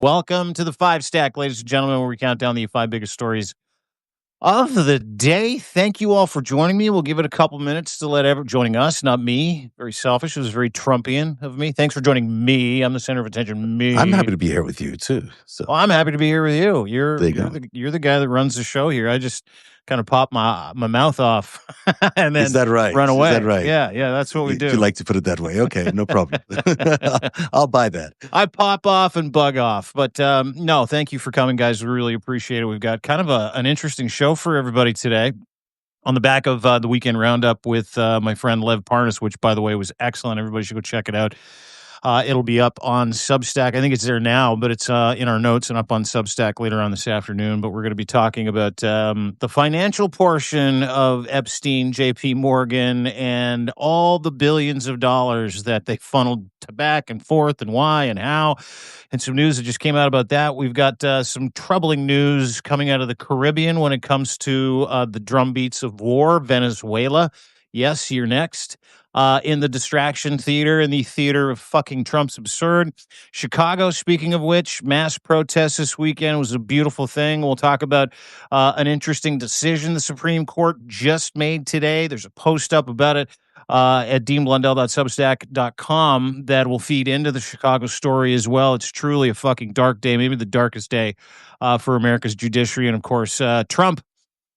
Welcome to the FiveStack, ladies and gentlemen, where we count down the 5 biggest stories of the day. Thank you all for joining me. We'll give it a couple minutes to let joining us, not me. Very selfish. It was very Trumpian of me. Thanks for joining me. I'm the center of attention. Me. I'm happy to be here with you too. So Well, I'm happy to be here with you. You're There you go. you're the guy that runs the show here. I just kind of pop my mouth off and then is that right? run away. Is that right? Yeah, that's what we do. You like to put it that way? Okay, no problem. I'll buy that. I pop off and bug off. But no, thank you for coming, guys. We really appreciate it. We've got kind of an interesting show for everybody today on the back of the weekend roundup with my friend Lev Parnas, which, by the way, was excellent. Everybody should go check it out. It'll be up on Substack. I think it's there now, but it's in our notes and up on Substack later on this afternoon. But we're going to be talking about the financial portion of Epstein, JP Morgan, and all the billions of dollars that they funneled to back and forth and why and how. And some news that just came out about that. We've got some troubling news coming out of the Caribbean when it comes to the drumbeats of war, Venezuela. Yes, you're next. In the distraction theater, in the theater of fucking Trump's absurd. Chicago, speaking of which, mass protests this weekend was a beautiful thing. We'll talk about an interesting decision the Supreme Court just made today. There's a post up about it at deanblundell.substack.com that will feed into the Chicago story as well. It's truly a fucking dark day, maybe the darkest day for America's judiciary. And of course, Trump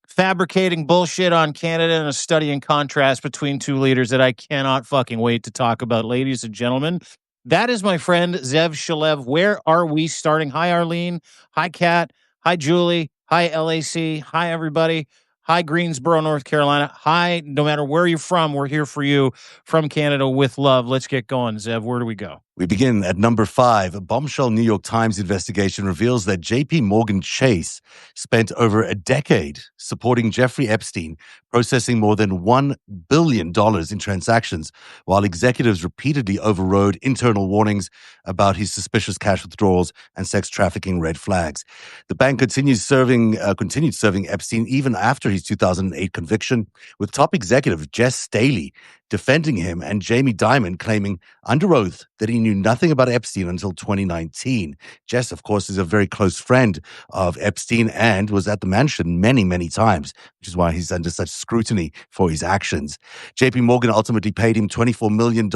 fabricating bullshit on Canada and a study in contrast between two leaders that I cannot fucking wait to talk about. Ladies and gentlemen, that is my friend Zev Shalev. Where are we starting? Hi, Arlene. Hi, Kat. Hi, Julie. Hi, LAC. Hi, everybody. Hi, Greensboro, North Carolina. Hi, no matter where you're from, we're here for you from Canada with love. Let's get going, Zev. Where do we go? We begin at number 5. A bombshell New York Times investigation reveals that JP Morgan Chase spent over a decade supporting Jeffrey Epstein, processing more than $1 billion in transactions, while executives repeatedly overrode internal warnings about his suspicious cash withdrawals and sex trafficking red flags. The bank continued serving Epstein even after his 2008 conviction, with top executive Jess Staley defending him and Jamie Dimon claiming under oath that he knew nothing about Epstein until 2019. Jess, of course, is a very close friend of Epstein and was at the mansion many, many times, which is why he's under such scrutiny for his actions. JP Morgan ultimately paid him $24 million,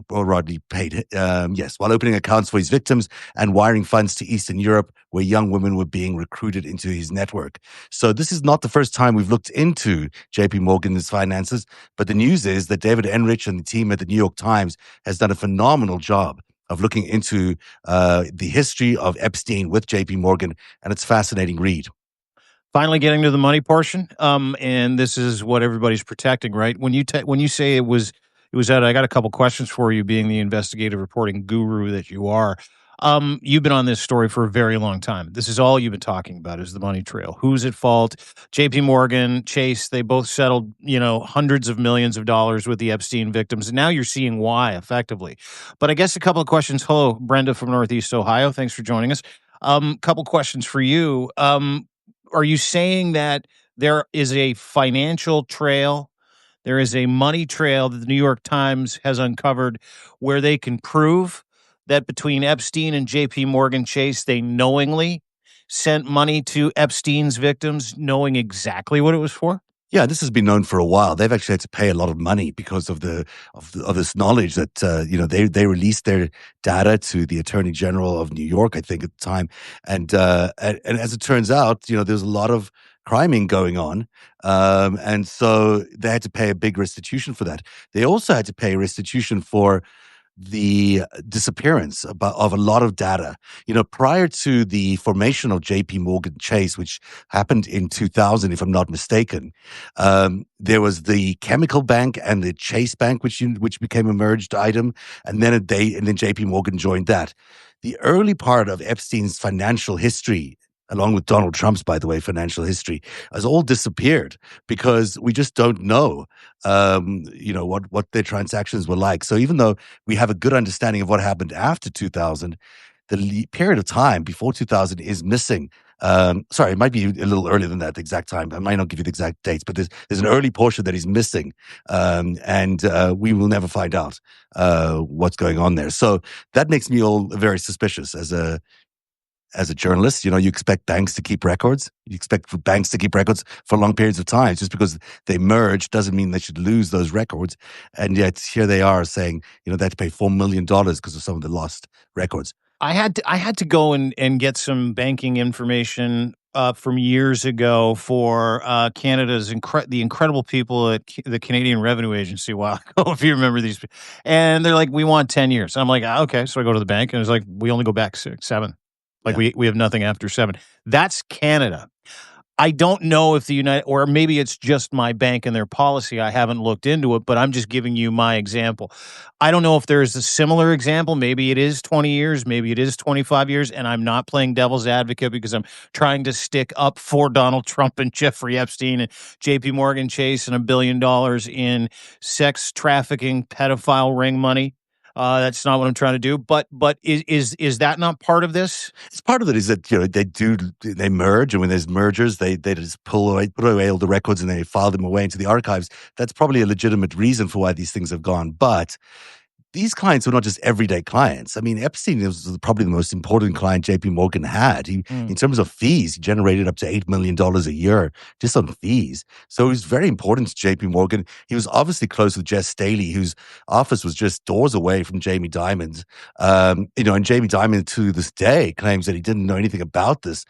or rather paid, while opening accounts for his victims and wiring funds to Eastern Europe, where young women were being recruited into his network. So this is not the first time we've looked into JP Morgan's finances, but the news is that David Enrich and the team at the New York Times has done a phenomenal job of looking into the history of Epstein with JP Morgan, and it's a fascinating read. Finally getting to the money portion, and this is what everybody's protecting, right? When you say it was out, I got a couple questions for you, being the investigative reporting guru that you are. You've been on this story for a very long time. This is all you've been talking about is the money trail. Who's at fault? JP Morgan, Chase, they both settled, hundreds of millions of dollars with the Epstein victims. And now you're seeing why effectively. But I guess a couple of questions. Hello, Brenda from Northeast Ohio. Thanks for joining us. Couple questions for you. Are you saying that there is a financial trail? There is a money trail that the New York Times has uncovered where they can prove that between Epstein and JP Morgan Chase, they knowingly sent money to Epstein's victims, knowing exactly what it was for? Yeah, this has been known for a while. They've actually had to pay a lot of money because of this knowledge that they released their data to the Attorney General of New York, I think, at the time, and as it turns out, there's a lot of criming going on, and so they had to pay a big restitution for that. They also had to pay restitution for the disappearance of a lot of data. Prior to the formation of JP Morgan Chase, which happened in 2000, if I'm not mistaken, there was the Chemical Bank and the Chase Bank, which became a merged item, and then JP Morgan joined that. The early part of Epstein's financial history, along with Donald Trump's, by the way, financial history, has all disappeared because we just don't know, what their transactions were like. So even though we have a good understanding of what happened after 2000, the period of time before 2000 is missing Sorry, it might be a little earlier than that, the exact time. I might not give you the exact dates, but there's an early portion that he's missing, and we will never find out what's going on there. So that makes me all very suspicious as a journalist. You expect banks to keep records. You expect banks to keep records for long periods of time. Just because they merge doesn't mean they should lose those records. And yet here they are saying, they had to pay $4 million because of some of the lost records. I had to go and get some banking information from years ago for Canada's the incredible people at the Canadian Revenue Agency a while ago, if you remember these. And they're like, we want 10 years. I'm like, okay. So I go to the bank and it's like, we only go back 6, 7. Like Yeah. we have nothing after 7. That's Canada. I don't know if the United, or maybe it's just my bank and their policy. I haven't looked into it, but I'm just giving you my example. I don't know if there's a similar example. Maybe it is 20 years, maybe it is 25 years, and I'm not playing devil's advocate because I'm trying to stick up for Donald Trump and Jeffrey Epstein and JP Morgan Chase and $1 billion in sex trafficking, pedophile ring money. That's not what I'm trying to do. But is that not part of this? It's part of it is that they merge, and when there's mergers, they just put away all the records and they file them away into the archives. That's probably a legitimate reason for why these things have gone, but these clients were not just everyday clients. I mean, Epstein was probably the most important client JP Morgan had. In terms of fees, he generated up to $8 million a year just on fees. So he was very important to JP Morgan. He was obviously close with Jess Staley, whose office was just doors away from Jamie Dimon. And Jamie Dimon to this day claims that he didn't know anything about this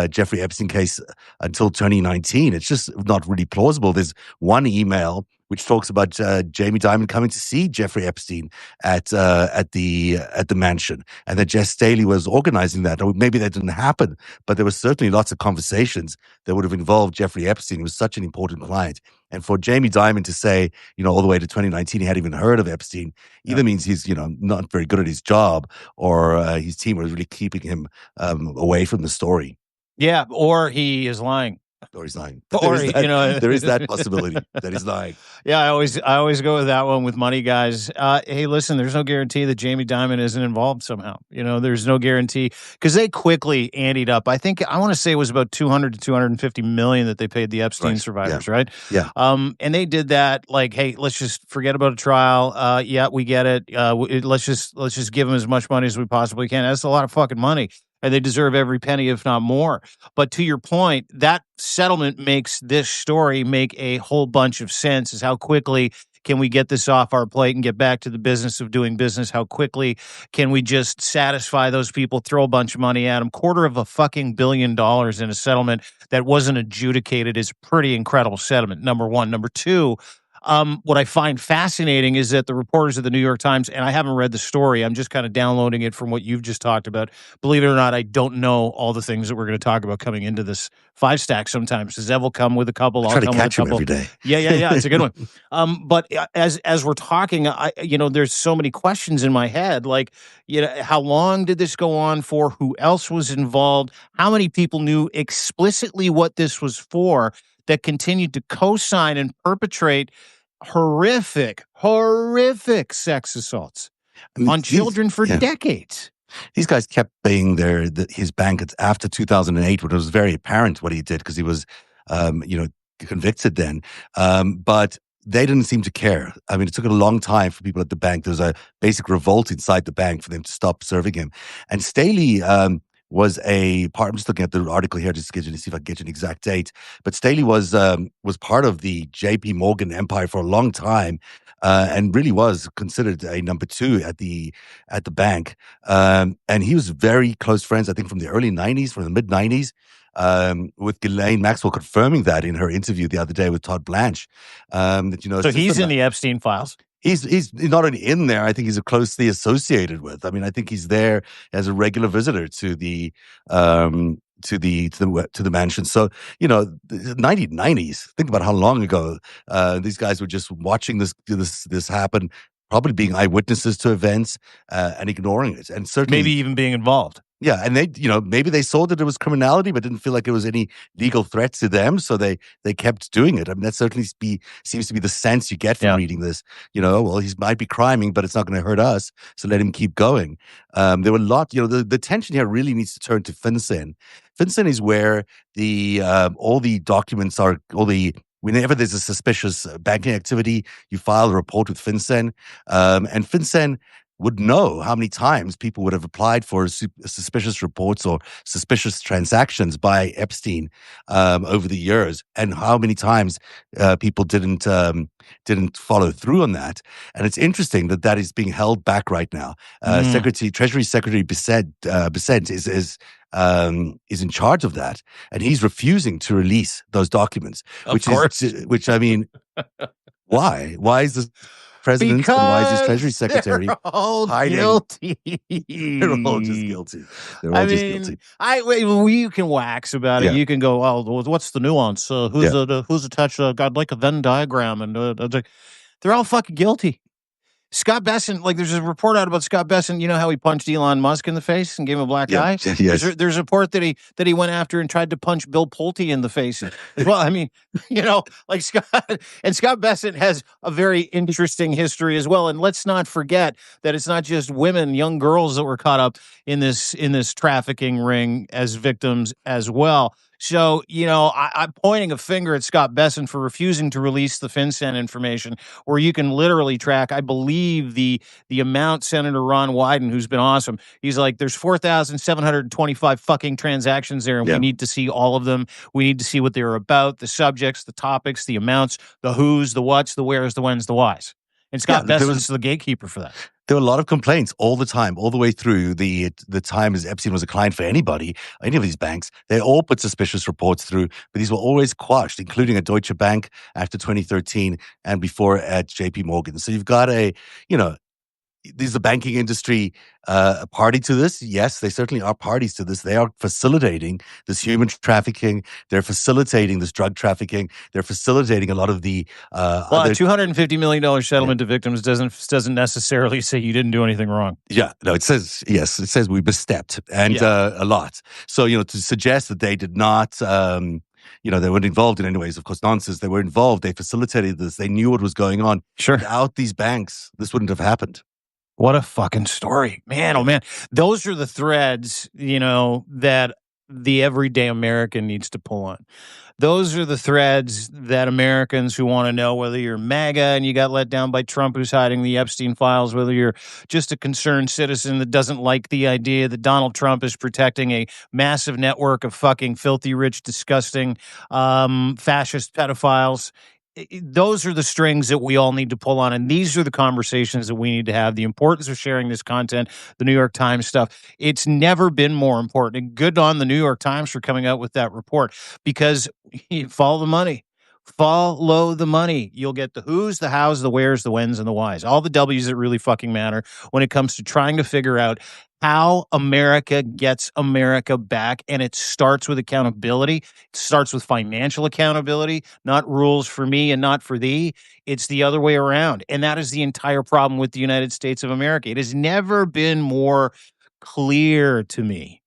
Jeffrey Epstein case until 2019. It's just not really plausible. There's one email which talks about Jamie Dimon coming to see Jeffrey Epstein at the mansion, and that Jess Staley was organizing that. Or maybe that didn't happen, but there was certainly lots of conversations that would have involved Jeffrey Epstein. He was such an important client. And for Jamie Dimon to say, all the way to 2019, he hadn't even heard of Epstein, either means he's, not very good at his job, or his team was really keeping him away from the story. Yeah, or he is lying. Or he's lying. Or there is that possibility that he's lying. Yeah, I always go with that one with money guys. Hey, listen, there's no guarantee that Jamie Dimon isn't involved somehow. There's no guarantee because they quickly anteed up. I want to say it was about 200 to 250 million that they paid the Epstein survivors, right? Yeah. And they did that like, hey, let's just forget about a trial. Yeah, we get it. Let's just give them as much money as we possibly can. That's a lot of fucking money. And they deserve every penny, if not more. But to your point, that settlement makes this story make a whole bunch of sense, is how quickly can we get this off our plate and get back to the business of doing business? How quickly can we just satisfy those people, throw a bunch of money at them? $250 million in a settlement that wasn't adjudicated is a pretty incredible settlement, number one. Number two, what I find fascinating is that the reporters of the New York Times, and I haven't read the story, I'm just kind of downloading it from what you've just talked about. Believe it or not, I don't know all the things that we're going to talk about coming into this FiveStack sometimes. Zev will come with a couple. I'll try to catch him every day. Yeah. It's a good one. But as we're talking, there's so many questions in my head. Like, how long did this go on for? Who else was involved? How many people knew explicitly what this was for that continued to co-sign and perpetrate horrific sex assaults on children for decades? These guys kept paying his bank after 2008, when it was very apparent what he did because he was, convicted then. But they didn't seem to care. I mean, it took a long time for people at the bank. There was a basic revolt inside the bank for them to stop serving him. And Staley was a part. I'm just looking at the article here just to see if I can get you an exact date. But Staley was part of the JP Morgan empire for a long time, and really was considered a number two at the bank. And he was very close friends, I think, from the early 90s, from the mid 90s. With Ghislaine Maxwell confirming that in her interview the other day with Todd Blanche. So he's in the Epstein files. He's not only in there, I think he's closely associated with. I mean, I think he's there as a regular visitor to the mansion. So, the 1990s, think about how long ago these guys were just watching this happen, probably being eyewitnesses to events and ignoring it. And certainly maybe even being involved. Yeah, and they, maybe they saw that it was criminality, but didn't feel like it was any legal threat to them, so they kept doing it. I mean, that certainly seems to be the sense you get from Yeah. reading this. Well, he might be criming, but it's not going to hurt us, so let him keep going. There were a lot. The tension here really needs to turn to FinCEN. FinCEN is where all the documents are. Whenever there's a suspicious banking activity, you file a report with FinCEN, and FinCEN would know how many times people would have applied for suspicious reports or suspicious transactions by Epstein over the years, and how many times people didn't follow through on that. And it's interesting that is being held back right now. Treasury Secretary Bissett is in charge of that, and he's refusing to release those documents. Of course. Which I mean, why? Why is the president because and why is his treasury secretary they're all hiding? guilty? They're all just guilty. They're all just guilty. You can wax about it. You can go, well, what's the nuance? Who's attached? God, like a Venn diagram, and they're all fucking guilty. Scott Bessent, there's a report out about Scott Bessent. You know how he punched Elon Musk in the face and gave him a black eye? Yes. There's a report that he went after and tried to punch Bill Pulte in the face. Well, I mean, Scott Bessent has a very interesting history as well. And let's not forget that it's not just women, young girls that were caught up in this trafficking ring as victims as well. So, I'm pointing a finger at Scott Bessent for refusing to release the FinCEN information, where you can literally track, I believe, the amount. Senator Ron Wyden, who's been awesome, he's like, there's 4,725 fucking transactions there, and we need to see all of them. We need to see what they're about, the subjects, the topics, the amounts, the who's, the what's, the where's, the when's, the why's. And Scott Bessent's the gatekeeper for that. There were a lot of complaints all the time, all the way through the time as Epstein was a client for any of these banks. They all put suspicious reports through, but these were always quashed, including at Deutsche Bank after 2013 and before at JP Morgan. So you've got is the banking industry a party to this? Yes, they certainly are parties to this. They are facilitating this human trafficking. They're facilitating this drug trafficking. They're facilitating a lot of the. A $250 million settlement to victims doesn't necessarily say you didn't do anything wrong. Yeah, no, it says we misstepped and a lot. So to suggest that they did not. They weren't involved in any ways. Of course, nonsense. They were involved. They facilitated this. They knew what was going on. Sure. Without these banks, this wouldn't have happened. What a fucking story, man. Oh man. Those are the threads, that the everyday American needs to pull on. Those are the threads that Americans who want to know, whether you're MAGA and you got let down by Trump who's hiding the Epstein files, whether you're just a concerned citizen that doesn't like the idea that Donald Trump is protecting a massive network of fucking filthy, rich, disgusting, fascist pedophiles. Those are the strings that we all need to pull on. And these are the conversations that we need to have. The importance of sharing this content, the New York Times stuff. It's never been more important. And good on the New York Times for coming out with that report, because follow the money. Follow the money. You'll get the who's, the how's, the where's, the when's, and the why's. All the W's that really fucking matter when it comes to trying to figure out how America gets America back. And it starts with accountability. It starts with financial accountability, not rules for me and not for thee. It's the other way around. And that is the entire problem with the United States of America. It has never been more clear to me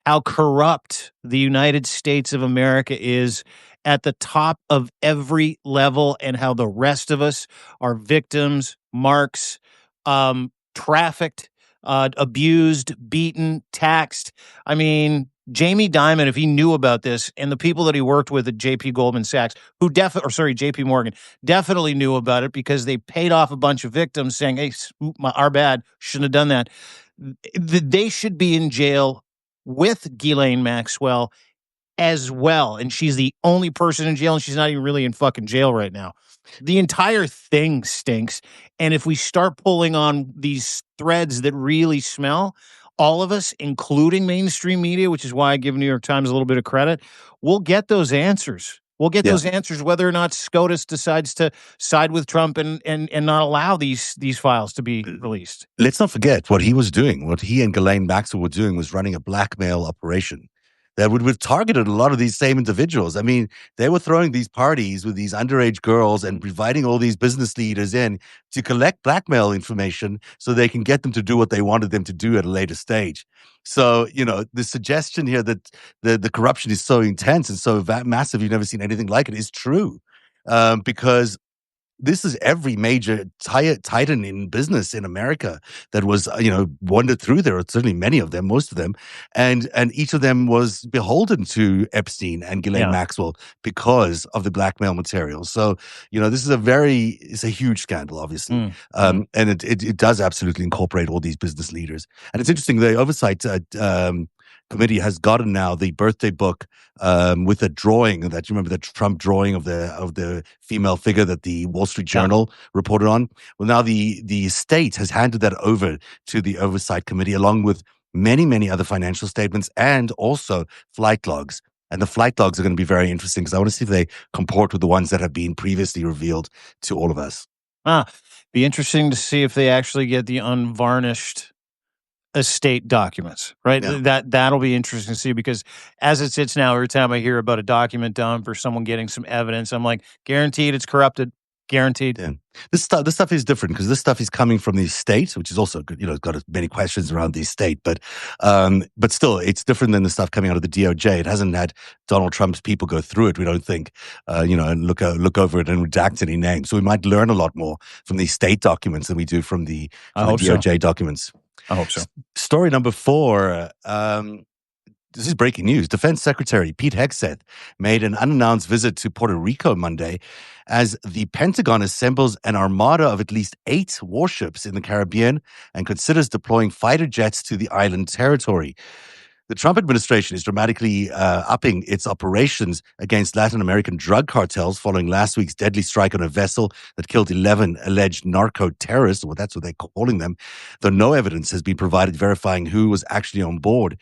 how corrupt the United States of America is at the top of every level, and how the rest of us are victims, marks, trafficked, abused, beaten, taxed. I mean, Jamie Dimon, if he knew about this, and the people that he worked with at JP Morgan, definitely knew about it, because they paid off a bunch of victims saying, hey, our bad, shouldn't have done that. They should be in jail with Ghislaine Maxwell as well. And she's the only person in jail, and she's not even really in fucking jail right now. The entire thing stinks. And if we start pulling on these threads that really smell, all of us, including mainstream media, which is why I give New York Times a little bit of credit, we'll get those answers. We'll get those answers whether or not SCOTUS decides to side with Trump and not allow these files to be released. Let's not forget what he was doing. What he and Ghislaine Maxwell were doing was running a blackmail operation. that would have targeted a lot of these same individuals. I mean, they were throwing these parties with these underage girls and inviting all these business leaders in to collect blackmail information so they can get them to do what they wanted them to do at a later stage. So, the suggestion here that the corruption is so intense and so massive, you've never seen anything like it, is true. Because this is every major titan in business in America that was, wandered through there. Certainly many of them, most of them, and each of them was beholden to Epstein and Ghislaine Yeah. Maxwell because of the blackmail material. So, this is it's a huge scandal, obviously, and it does absolutely incorporate all these business leaders. And it's interesting, the oversight committee has gotten now the birthday book with a drawing that, you remember the Trump drawing of the female figure that the Wall Street Journal reported on. Well, now the state has handed that over to the oversight committee, along with many, many other financial statements and also flight logs. And the flight logs are going to be very interesting because I want to see if they comport with the ones that have been previously revealed to all of us. Be interesting to see if they actually get the unvarnished estate documents, right? Yeah. That'll be interesting to see, because as it sits now, every time I hear about a document done for someone getting some evidence, I'm like, guaranteed it's corrupted. Guaranteed. Yeah. This stuff is different because this stuff is coming from the state, which is also good. It's got many questions around the state, but still, it's different than the stuff coming out of the DOJ. It hasn't had Donald Trump's people go through it, we don't think, and look over it and redact any names. So we might learn a lot more from these state documents than we do from the DOJ documents. I hope so. Story number 4. This is breaking news. Defense Secretary Pete Hegseth made an unannounced visit to Puerto Rico Monday as the Pentagon assembles an armada of at least 8 warships in the Caribbean and considers deploying fighter jets to the island territory. The Trump administration is dramatically upping its operations against Latin American drug cartels following last week's deadly strike on a vessel that killed 11 alleged narco-terrorists, well, that's what they're calling them, though no evidence has been provided verifying who was actually on board.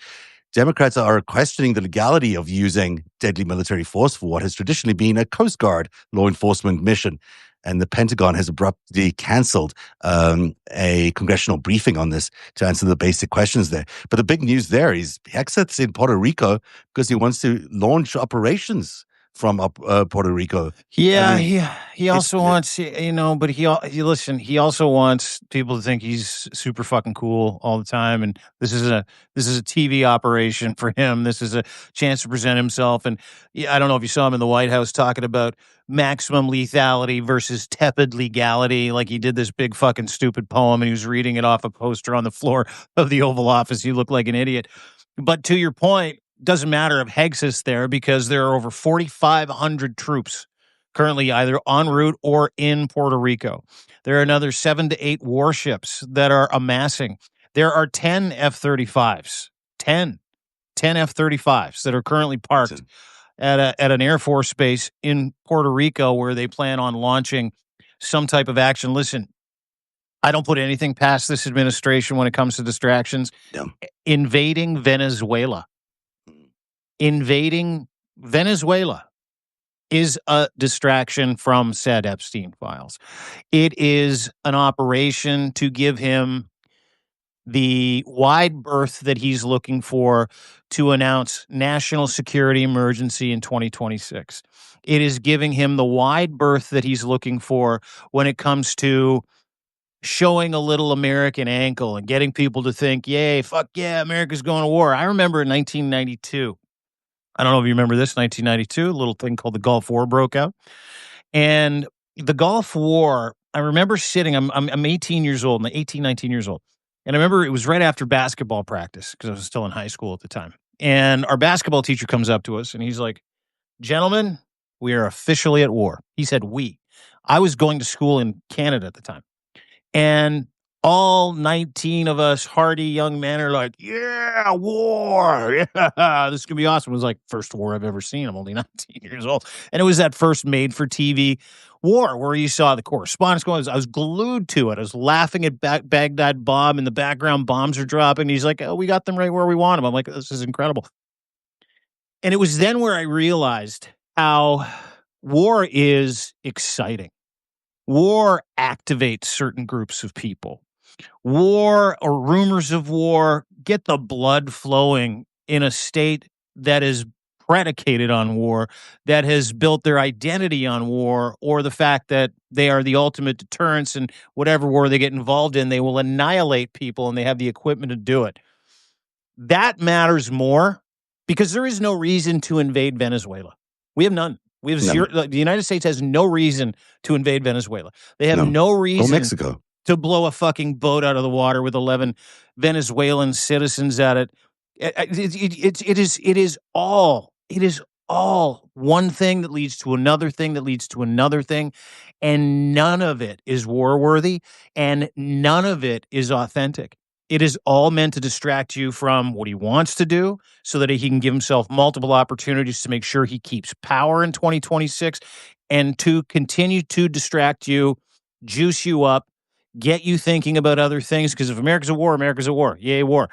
Democrats are questioning the legality of using deadly military force for what has traditionally been a Coast Guard law enforcement mission. And the Pentagon has abruptly canceled a congressional briefing on this to answer the basic questions there. But the big news there is Hegseth's in Puerto Rico because he wants to launch operations from Puerto Rico. Yeah, I mean, he also wants, but he also wants people to think he's super fucking cool all the time, and this is a TV operation for him. This is a chance to present himself, and I don't know if you saw him in the White House talking about maximum lethality versus tepid legality. Like, he did this big fucking stupid poem, and he was reading it off a poster on the floor of the Oval Office. He looked like an idiot. But to your point, doesn't matter if Hegseth's there, because there are over 4,500 troops currently either en route or in Puerto Rico. There are another 7 to 8 warships that are amassing. There are 10 F-35s, 10 F-35s that are currently parked at an Air Force base in Puerto Rico, where they plan on launching some type of action. Listen, I don't put anything past this administration when it comes to distractions. Yeah. Invading Venezuela is a distraction from said Epstein files. It is an operation to give him the wide berth that he's looking for to announce national security emergency in 2026. It is giving him the wide berth that he's looking for when it comes to showing a little American ankle and getting people to think, yay, fuck yeah, America's going to war. I remember in 1992, I don't know if you remember this, 1992, a little thing called the Gulf War broke out. And the Gulf War, I remember sitting, I'm 18 years old, 19 years old. And I remember it was right after basketball practice because I was still in high school at the time. And our basketball teacher comes up to us and he's like, gentlemen, we are officially at war. He said, we. I was going to school in Canada at the time. And all 19 of us hardy young men are like, yeah, war. Yeah, this is going to be awesome. It was like first war I've ever seen. I'm only 19 years old. And it was that first made for TV war where you saw the correspondence going. I was glued to it. I was laughing at Baghdad bomb. In the background, bombs are dropping. He's like, oh, we got them right where we want them. I'm like, this is incredible. And it was then where I realized how war is exciting. War activates certain groups of people. War or rumors of war get the blood flowing in a state that is predicated on war, that has built their identity on war, or the fact that they are the ultimate deterrence and whatever war they get involved in, they will annihilate people and they have the equipment to do it. That matters more because there is no reason to invade Venezuela. We have none. We have No, zero. The United States has no reason to invade Venezuela. They have no. no Or reason Mexico. to blow a fucking boat out of the water with 11 Venezuelan citizens at it. It is all one thing that leads to another thing that leads to another thing, and none of it is war worthy, and none of it is authentic. It is all meant to distract you from what he wants to do so that he can give himself multiple opportunities to make sure he keeps power in 2026 and to continue to distract you, juice you up, get you thinking about other things. Because if America's a war, America's a war. Yay, war.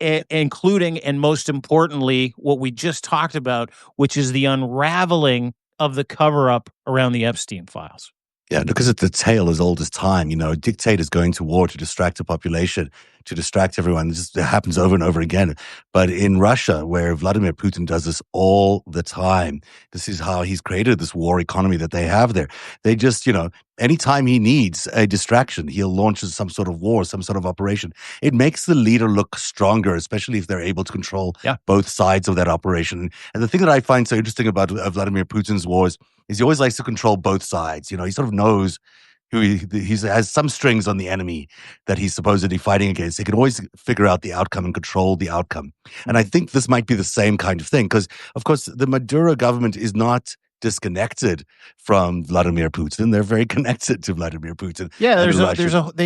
Including, and most importantly, what we just talked about, which is the unraveling of the cover up around the Epstein files. Yeah, because it's a tale as old as time. Dictators going to war to distract the population, to distract everyone. It happens over and over again. But in Russia, where Vladimir Putin does this all the time, this is how he's created this war economy that they have there. They just, anytime he needs a distraction, he'll launch some sort of war, some sort of operation. It makes the leader look stronger, especially if they're able to control both sides of that operation. And the thing that I find so interesting about Vladimir Putin's wars is he always likes to control both sides. He sort of knows who he has some strings on the enemy that he's supposedly fighting against. He can always figure out the outcome and control the outcome. And I think this might be the same kind of thing because, of course, the Maduro government is not disconnected from Vladimir Putin. They're very connected to Vladimir Putin. Yeah,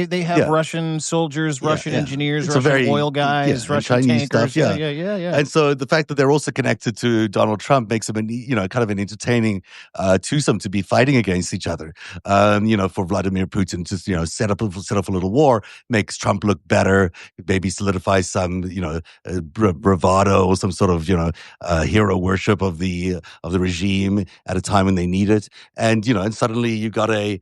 they have Russian soldiers, Russian engineers, Russian oil guys, Russian Chinese tankers. stuff. Yeah. And so the fact that they're also connected to Donald Trump makes them, kind of an entertaining twosome to be fighting against each other. For Vladimir Putin to set up a little war makes Trump look better, maybe solidifies some bravado or some sort of hero worship of the regime at a time when they need it. And suddenly you got an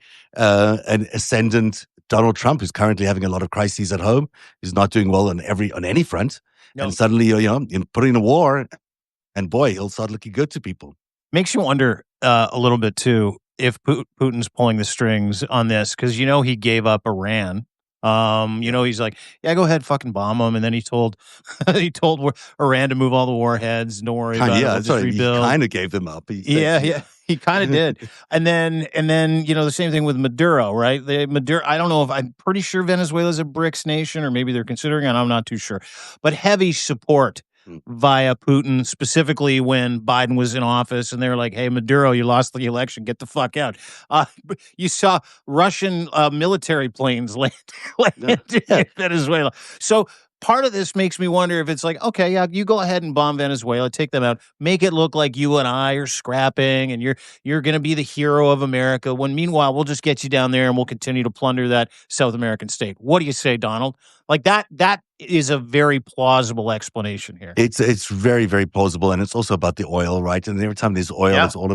ascendant Donald Trump who's currently having a lot of crises at home, who's not doing well on any front. No. And suddenly you're putting in a war, and boy, he'll start looking good to people. Makes you wonder a little bit too if Putin's pulling the strings on this because he gave up Iran. He's like, yeah, go ahead, fucking bomb them. And then he told Iran to move all the warheads. Don't worry about it. We'll just rebuild. He kind of gave them up. He kind of did. And then the same thing with Maduro, right? Maduro. I don't know if I'm pretty sure Venezuela's a BRICS nation, or maybe they're considering it. I'm not too sure, but heavy support via Putin, specifically when Biden was in office, and they were like, "Hey, Maduro, you lost the election. Get the fuck out." You saw Russian military planes land in Venezuela. So part of this makes me wonder if it's like, okay, yeah, you go ahead and bomb Venezuela, take them out, make it look like you and I are scrapping, and you're going to be the hero of America. When meanwhile, we'll just get you down there and we'll continue to plunder that South American state. What do you say, Donald? Like that is a very plausible explanation here. It's very, very plausible, and it's also about the oil, right? And every time there's oil, it's all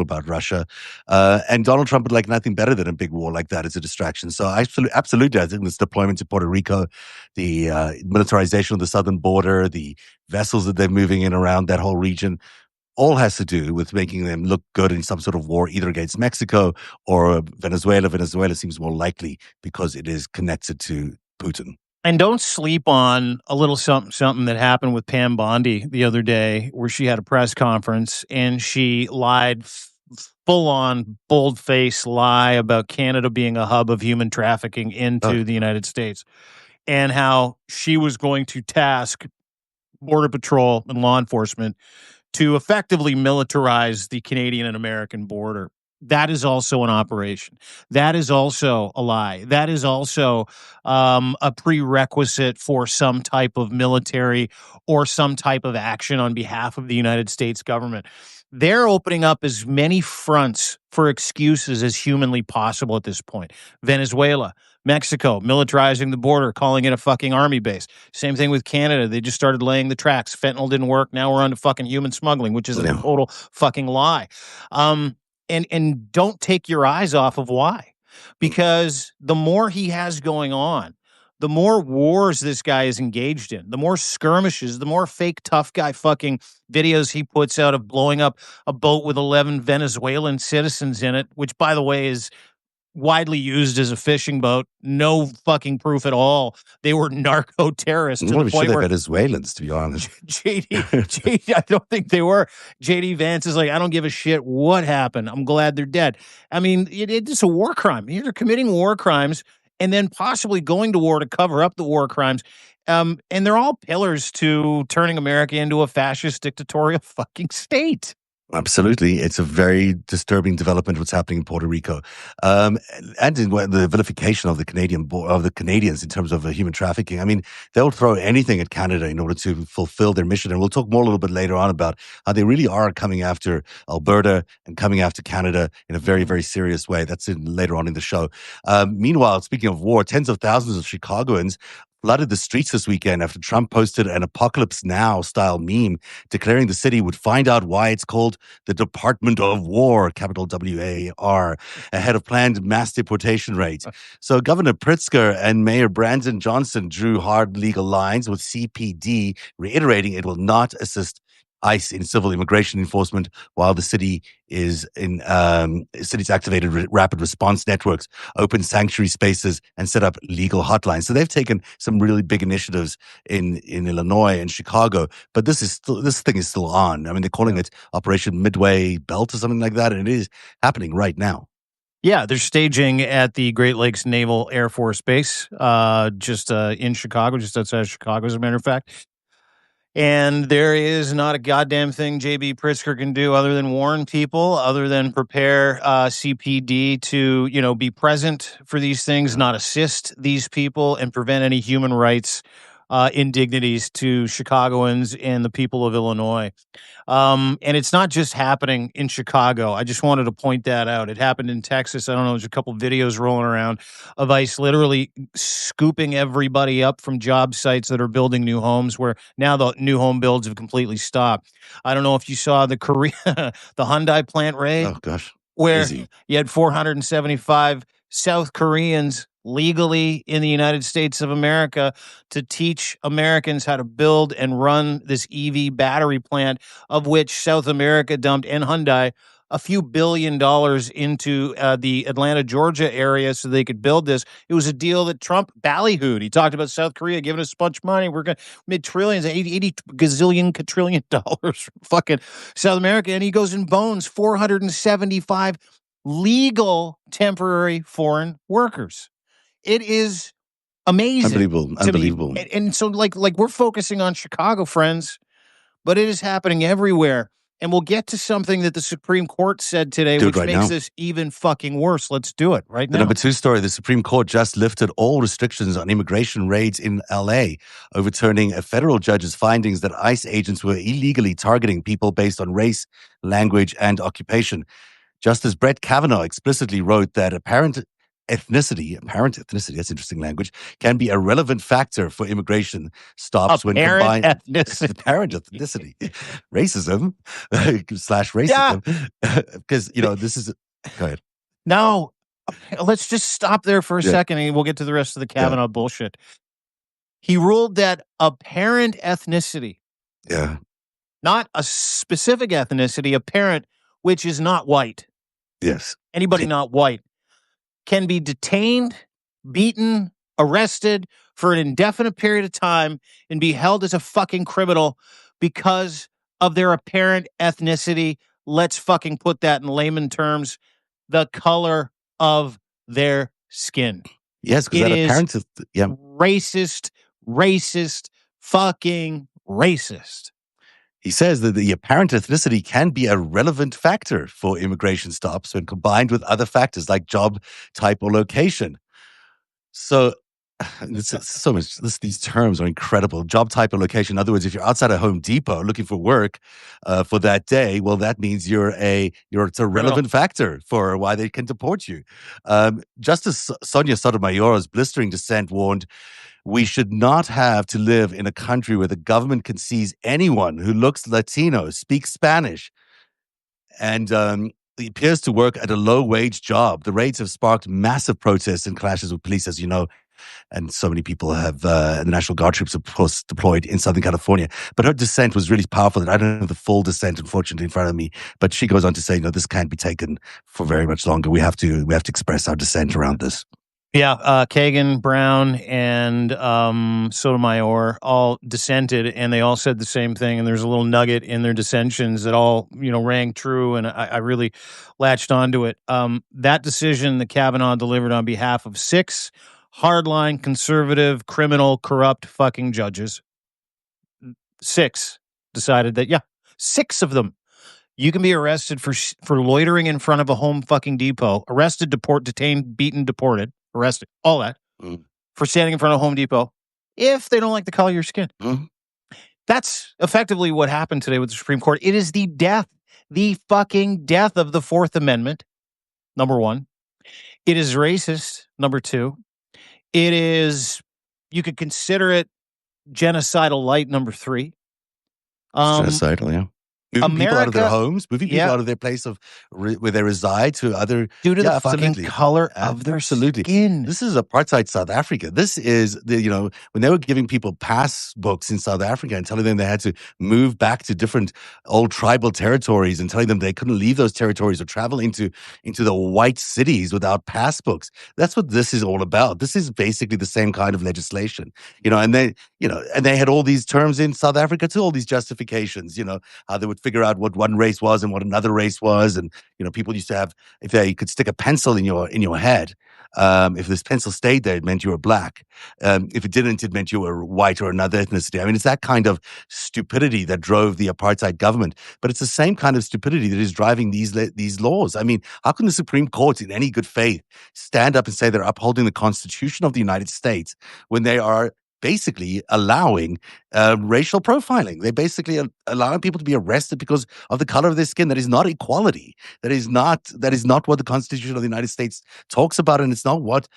about Russia. And Donald Trump would like nothing better than a big war like that as a distraction. So absolutely, I think this deployment to Puerto Rico, the militarization of the southern border, the vessels that they're moving in around that whole region, all has to do with making them look good in some sort of war, either against Mexico or Venezuela. Venezuela seems more likely because it is connected to Putin. And don't sleep on a little something that happened with Pam Bondi the other day, where she had a press conference and she lied, full on bold face lie about Canada being a hub of human trafficking into the United States, and how she was going to task Border Patrol and law enforcement to effectively militarize the Canadian and American border. That is also an operation. That is also a lie. That is also a prerequisite for some type of military or some type of action on behalf of the United States government. They're opening up as many fronts for excuses as humanly possible at this point. Venezuela, Mexico, militarizing the border, calling it a fucking army base. Same thing with Canada. They just started laying the tracks. Fentanyl didn't work. Now we're on to fucking human smuggling, which is a total fucking lie. And don't take your eyes off of why. Because the more he has going on, the more wars this guy is engaged in, the more skirmishes, the more fake tough guy fucking videos he puts out of blowing up a boat with 11 Venezuelan citizens in it, which, by the way, is widely used as a fishing boat. No fucking proof at all. They were narco terrorists I'm to not the even sure point they're where Venezuelans, to be honest. JD, I don't think they were. JD Vance is like, I don't give a shit what happened. I'm glad they're dead. I mean, it's a war crime. They're committing war crimes and then possibly going to war to cover up the war crimes. And they're all pillars to turning America into a fascist dictatorial fucking state. Absolutely. It's a very disturbing development what's happening in Puerto Rico. And in the vilification of the Canadians in terms of human trafficking. I mean, they'll throw anything at Canada in order to fulfill their mission. And we'll talk more a little bit later on about how they really are coming after Alberta and coming after Canada in a very, very serious way. That's later on in the show. Meanwhile, speaking of war, tens of thousands of Chicagoans flooded the streets this weekend after Trump posted an Apocalypse Now style meme declaring the city would find out why it's called the Department of War, capital WAR, ahead of planned mass deportation raids. So Governor Pritzker and Mayor Brandon Johnson drew hard legal lines, with CPD reiterating it will not assist ICE in civil immigration enforcement, while the city is in cities activated rapid response networks, open sanctuary spaces, and set up legal hotlines. So they've taken some really big initiatives in Illinois and Chicago, but this thing is still on. I mean, they're calling it Operation Midway Belt or something like that, and it is happening right now. Yeah, they're staging at the Great Lakes Naval Air Force Base, just in Chicago, just outside of Chicago, as a matter of fact. And there is not a goddamn thing JB Pritzker can do other than warn people, other than prepare CPD to, be present for these things, not assist these people, and prevent any human rights indignities to Chicagoans and the people of Illinois. And it's not just happening in Chicago. I just wanted to point that out. It happened in Texas. I don't know. There's a couple videos rolling around of ICE literally scooping everybody up from job sites that are building new homes, where now the new home builds have completely stopped. I don't know if you saw the the Hyundai plant raid. Oh, gosh. Where Crazy. you had 475 South Koreans legally in the United States of America to teach Americans how to build and run this EV battery plant, of which South America dumped, and Hyundai, a few $billion into the Atlanta, Georgia area so they could build this. It was a deal that Trump ballyhooed. He talked about South Korea giving us a bunch of money. We're going to mid trillions, 80 gazillion, quadrillion dollars from fucking South America. And he goes and bones 475 legal temporary foreign workers. It is amazing. Unbelievable. And so like we're focusing on Chicago, friends, but it is happening everywhere. And we'll get to something that the Supreme Court said today, which makes this even fucking worse. Let's do it right now. The number 2 story, the Supreme Court just lifted all restrictions on immigration raids in LA, overturning a federal judge's findings that ICE agents were illegally targeting people based on race, language, and occupation. Justice Brett Kavanaugh explicitly wrote that apparent ethnicity, that's interesting language, can be a relevant factor for immigration stops when combined. Apparent ethnicity. Racism / racism. Because, this is. Go ahead. No, let's just stop there for a second and we'll get to the rest of the Kavanaugh bullshit. He ruled that apparent ethnicity. Yeah. Not a specific ethnicity, apparent, which is not white. Yes. Anybody not white can be detained, beaten, arrested for an indefinite period of time and be held as a fucking criminal because of their apparent ethnicity. Let's fucking put that in layman terms, the color of their skin. Yes, because that apparent racist, fucking racist. He says that the apparent ethnicity can be a relevant factor for immigration stops when combined with other factors like job type or location. So these terms are incredible. Job type or location. In other words, if you're outside a Home Depot looking for work for that day, well, that means it's a relevant factor for why they can deport you. Justice Sonia Sotomayor's blistering dissent warned, we should not have to live in a country where the government can seize anyone who looks Latino, speaks Spanish, and appears to work at a low-wage job. The raids have sparked massive protests and clashes with police, as you know. and so many people have the National Guard troops, of course, deployed in Southern California. But her dissent was really powerful. I don't have the full dissent, unfortunately, in front of me. But she goes on to say, this can't be taken for very much longer. We have to express our dissent around this. Yeah, Kagan, Brown, and Sotomayor all dissented, and they all said the same thing. And there's a little nugget in their dissensions that all rang true, and I really latched onto it. That decision that Kavanaugh delivered on behalf of 6 hardline, conservative, criminal, corrupt fucking judges. 6 decided that 6 of them. You can be arrested for loitering in front of a Home fucking Depot, arrested, detained, beaten, deported, arrested, all that, for standing in front of Home Depot if they don't like the color of your skin. That's effectively what happened today with the Supreme Court. It is the fucking death of the Fourth Amendment, number 1. It is racist, number 2. It is, you could consider it genocidal light, number 3. Genocidal, yeah. Moving people out of their homes, moving people out of their place of where they reside to other... Due to the fucking color of their skin. This is apartheid South Africa. This is, when they were giving people pass books in South Africa and telling them they had to move back to different old tribal territories and telling them they couldn't leave those territories or travel into the white cities without pass books. That's what this is all about. This is basically the same kind of legislation. And they had all these terms in South Africa too, all these justifications, how they would figure out what one race was and what another race was. And, people used to have, if they could stick a pencil in your head, if this pencil stayed there, it meant you were black. If it didn't, it meant you were white or another ethnicity. I mean, it's that kind of stupidity that drove the apartheid government, but it's the same kind of stupidity that is driving these laws. I mean, how can the Supreme Court, in any good faith, stand up and say they're upholding the Constitution of the United States when they are basically allowing racial profiling? They're basically allowing people to be arrested because of the color of their skin. That is not equality. That is not what the Constitution of the United States talks about, and it's not what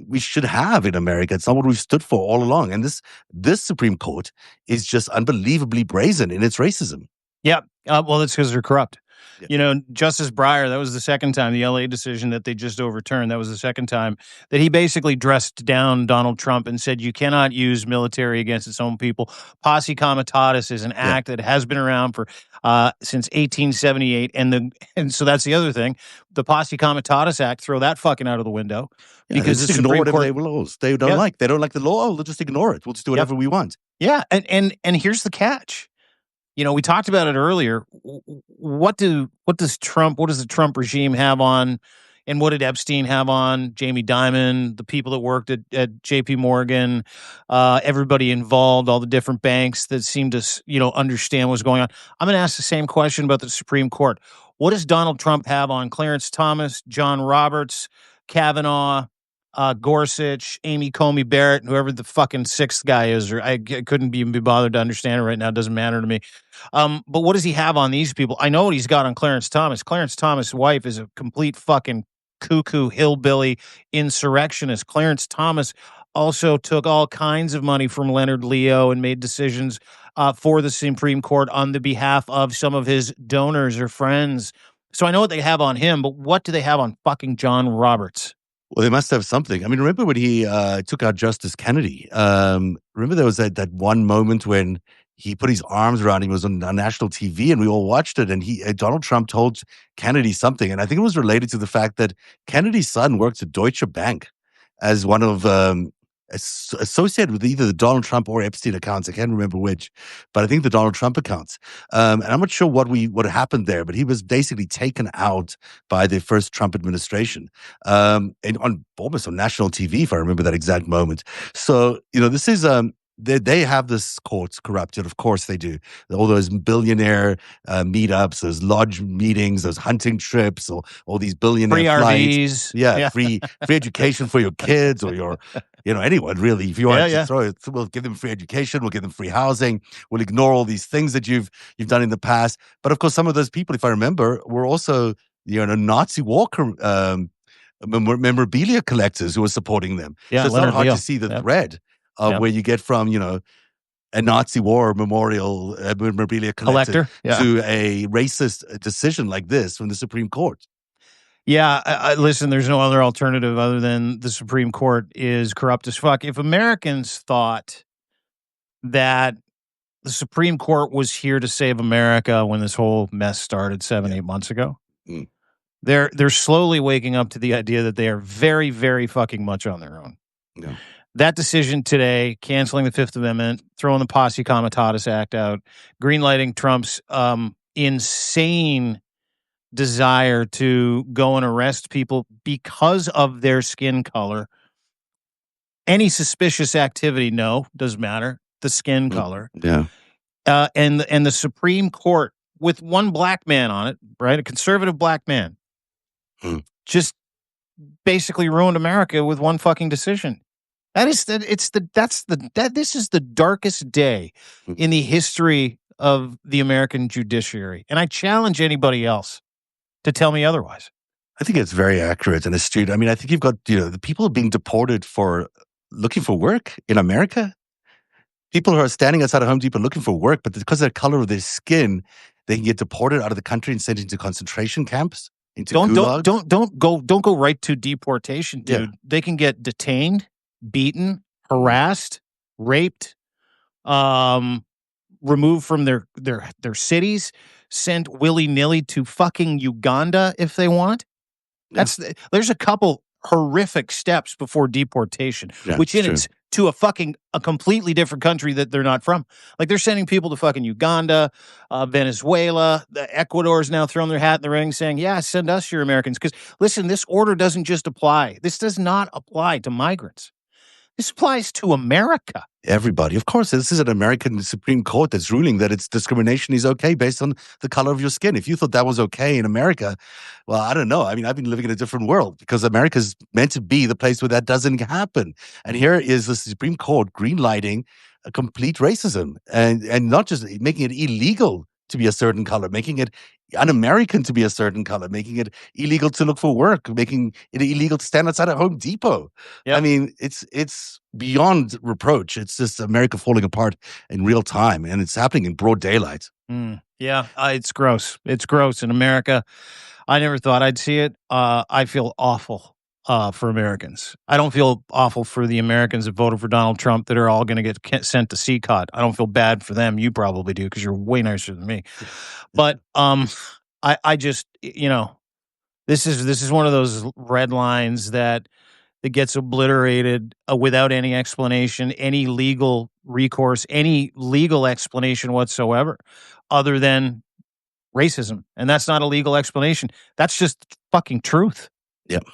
we should have in America. It's not what we've stood for all along. And this Supreme Court is just unbelievably brazen in its racism. Yeah. Well, it's because they're corrupt. Yeah. Justice Breyer, that was the second time, the LA decision that they just overturned, that was the second time that he basically dressed down Donald Trump and said, you cannot use military against its own people. Posse Comitatus is an act that has been around for since 1878. And so that's the other thing. The Posse Comitatus Act, throw that fucking out of the window. Because just ignore whatever laws they don't like. They don't like the law. They'll just ignore it. We'll just do whatever we want. Yeah. And here's the catch. We talked about it earlier. What does the Trump regime have on, and what did Epstein have on? Jamie Dimon, the people that worked at JP Morgan, everybody involved, all the different banks that seem to, understand what's going on. I'm going to ask the same question about the Supreme Court. What does Donald Trump have on Clarence Thomas, John Roberts, Kavanaugh, Gorsuch, Amy Comey Barrett, whoever the fucking 6th guy is, or I couldn't even be bothered to understand it right now. It doesn't matter to me. But what does he have on these people? I know what he's got on Clarence Thomas. Clarence Thomas' wife is a complete fucking cuckoo hillbilly insurrectionist. Clarence Thomas also took all kinds of money from Leonard Leo and made decisions for the Supreme Court on the behalf of some of his donors or friends. So I know what they have on him, but what do they have on fucking John Roberts? Well, they must have something. I mean, remember when he took out Justice Kennedy? Remember there was that one moment when he put his arms around him. It was on national TV, and we all watched it. And Donald Trump told Kennedy something, and I think it was related to the fact that Kennedy's son worked at Deutsche Bank as one of associated with either the Donald Trump or Epstein accounts. I can't remember which, but I think the Donald Trump accounts. And I'm not sure what happened there, but he was basically taken out by the first Trump administration, and almost on national TV, if I remember that exact moment. So, this is they have this court corrupted. Of course they do. All those billionaire meetups, those lodge meetings, those hunting trips, or all these billionaire free flights. RVs. Yeah, free education for your kids or your, anyone really. If you want to throw it, we'll give them free education. We'll give them free housing. We'll ignore all these things that you've done in the past. But of course, some of those people, if I remember, were also Nazi war memorabilia collectors who were supporting them. Yeah, so it's Leonard not hard Leo. to see the thread of where you get from, a Nazi war memorial memorabilia collector Yeah. to a racist decision like this from the Supreme Court. Yeah, listen, there's no other alternative other than the Supreme Court is corrupt as fuck. If Americans thought that the Supreme Court was here to save America when this whole mess started 7, Yeah. 8 months ago, Mm. they're slowly waking up to the idea that they are very, very fucking much on their own. Yeah. That decision today, canceling the Fifth Amendment, throwing the Posse Comitatus Act out, greenlighting Trump's insane desire to go and arrest people because of their skin color. Any suspicious activity, no, doesn't matter. The skin color. Yeah. And the Supreme Court with one black man on it, right? A conservative black man, Mm. just basically ruined America with one fucking decision. This is the darkest day in the history of the American judiciary. And I challenge anybody else to tell me otherwise. I think it's very accurate and astute. I mean, I think you've got, the people being deported for looking for work in America. People who are standing outside of Home Depot looking for work, but because of the color of their skin, they can get deported out of the country and sent into concentration camps, into gulags. Don't go right to deportation, dude. Yeah. They can get detained, beaten, harassed, raped, removed from their cities, sent willy-nilly to fucking Uganda if they want. There's a couple horrific steps before deportation, which it's to a completely different country that they're not from. Like they're sending people to fucking Uganda, Venezuela, Ecuador's now throwing their hat in the ring saying, yeah, send us your Americans. Because listen, this order doesn't just apply. This does not apply to migrants. This applies to America. Everybody. Of course, this is an American Supreme Court that's ruling that it's discrimination is okay based on the color of your skin. If you thought that was okay in America, well, I don't know. I mean, I've been living in a different world because America's meant to be the place where that doesn't happen. And here is the Supreme Court greenlighting a complete racism and not just making it illegal to be a certain color, making it un-American to be a certain color, making it illegal to look for work, making it illegal to stand outside of Home Depot. Yep. I mean, it's beyond reproach. It's just America falling apart in real time, and it's happening in broad daylight. Yeah, it's gross. It's gross in America. I never thought I'd see it. I feel awful for Americans. I don't feel awful for the Americans that voted for Donald Trump that are all going to get sent to CCOT. I don't feel bad for them. You probably do because you're way nicer than me. But I just, this is one of those red lines that gets obliterated without any explanation, any legal recourse, any legal explanation whatsoever, other than racism. And that's not a legal explanation. That's just fucking truth. Yep.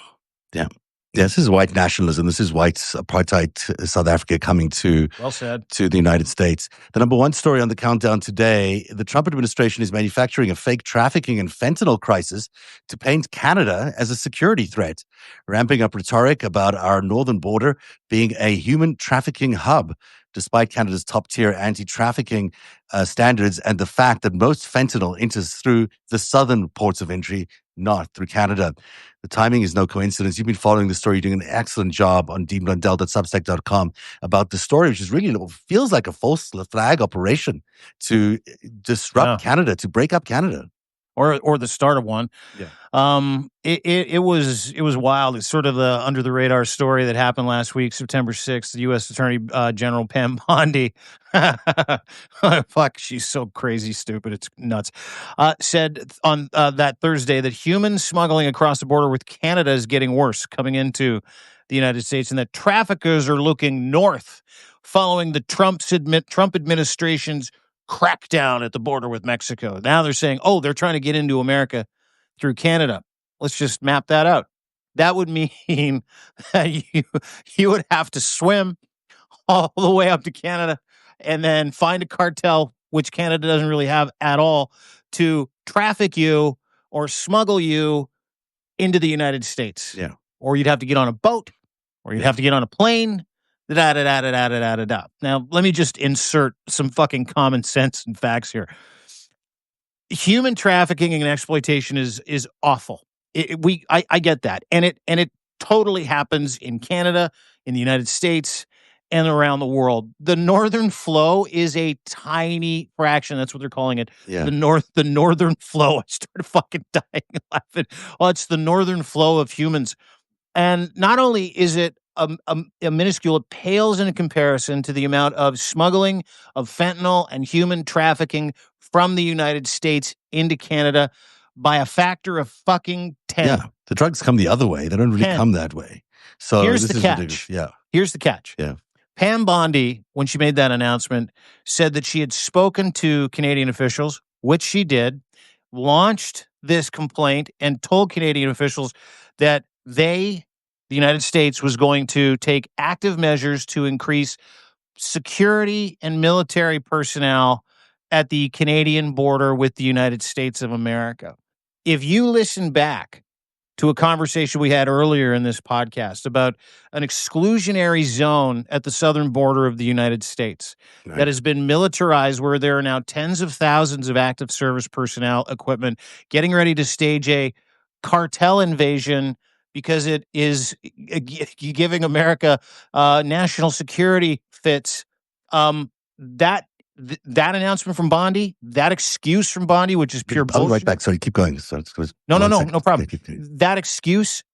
Yeah. Yeah, this is white nationalism. This is white apartheid South Africa coming to the United States. The number one story on the countdown today, the Trump administration is manufacturing a fake trafficking and fentanyl crisis to paint Canada as a security threat, ramping up rhetoric about our northern border being a human trafficking hub, despite Canada's top-tier anti-trafficking standards and the fact that most fentanyl enters through the southern ports of entry, not through Canada. The timing is no coincidence. You've been following the story. You're doing an excellent job on deanblundell.substack.com about the story, which is really feels like a false flag operation to disrupt Canada, to break up Canada. Or the start of one. Yeah. It was wild. It's sort of the under the radar story that happened last week, September 6th. The U.S. Attorney General Pam Bondi, fuck, she's so crazy stupid, it's nuts. Said on that Thursday that human smuggling across the border with Canada is getting worse coming into the United States, and that traffickers are looking north following the Trump administration's crackdown at the border with Mexico. Now they're saying, oh, they're trying to get into America through Canada. Let's just map that out. That would mean that you would have to swim all the way up to Canada and then find a cartel, which Canada doesn't really have at all, to traffic you or smuggle you into the United States. Yeah. Or you'd have to get on a boat, or you'd have to get on a plane. Now, let me just insert some fucking common sense and facts here. Human trafficking and exploitation is awful. I get that, and it totally happens in Canada, in the United States, and around the world. The northern flow is a tiny fraction. That's what they're calling it. Yeah. The northern flow. I started fucking dying laughing. Oh, it's the northern flow of humans. And not only is it a minuscule, it pales in comparison to the amount of smuggling of fentanyl and human trafficking from the United States into Canada by a factor of fucking 10. Yeah. The drugs come the other way. They don't really 10. come that way. So Here's this the is catch. ridiculous. Yeah. Here's the catch. Yeah. Pam Bondi, when she made that announcement, said that she had spoken to Canadian officials, which she did, launched this complaint, and told Canadian officials that the United States, was going to take active measures to increase security and military personnel at the Canadian border with the United States of America. If you listen back to a conversation we had earlier in this podcast about an exclusionary zone at the southern border of the United States that has been militarized, where there are now tens of thousands of active service personnel, equipment, getting ready to stage a cartel invasion because it is giving America national security fits. That announcement from Bondi, that excuse from Bondi, which is pure I'll bullshit. be right back. Sorry, keep going. So No problem. That excuse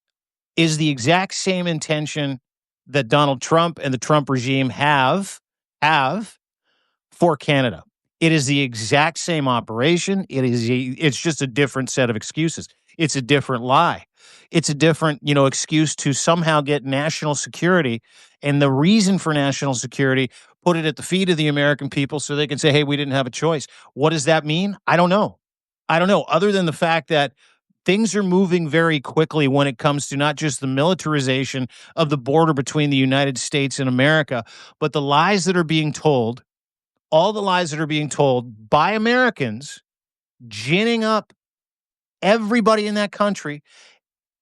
is the exact same intention that Donald Trump and the Trump regime have for Canada. It is the exact same operation. It's just a different set of excuses. It's a different lie. It's a different, excuse to somehow get national security. And the reason for national security, put it at the feet of the American people so they can say, hey, we didn't have a choice. What does that mean? I don't know. Other than the fact that things are moving very quickly when it comes to not just the militarization of the border between the United States and America, but the lies that are being told, all the lies that are being told by Americans, ginning up everybody in that country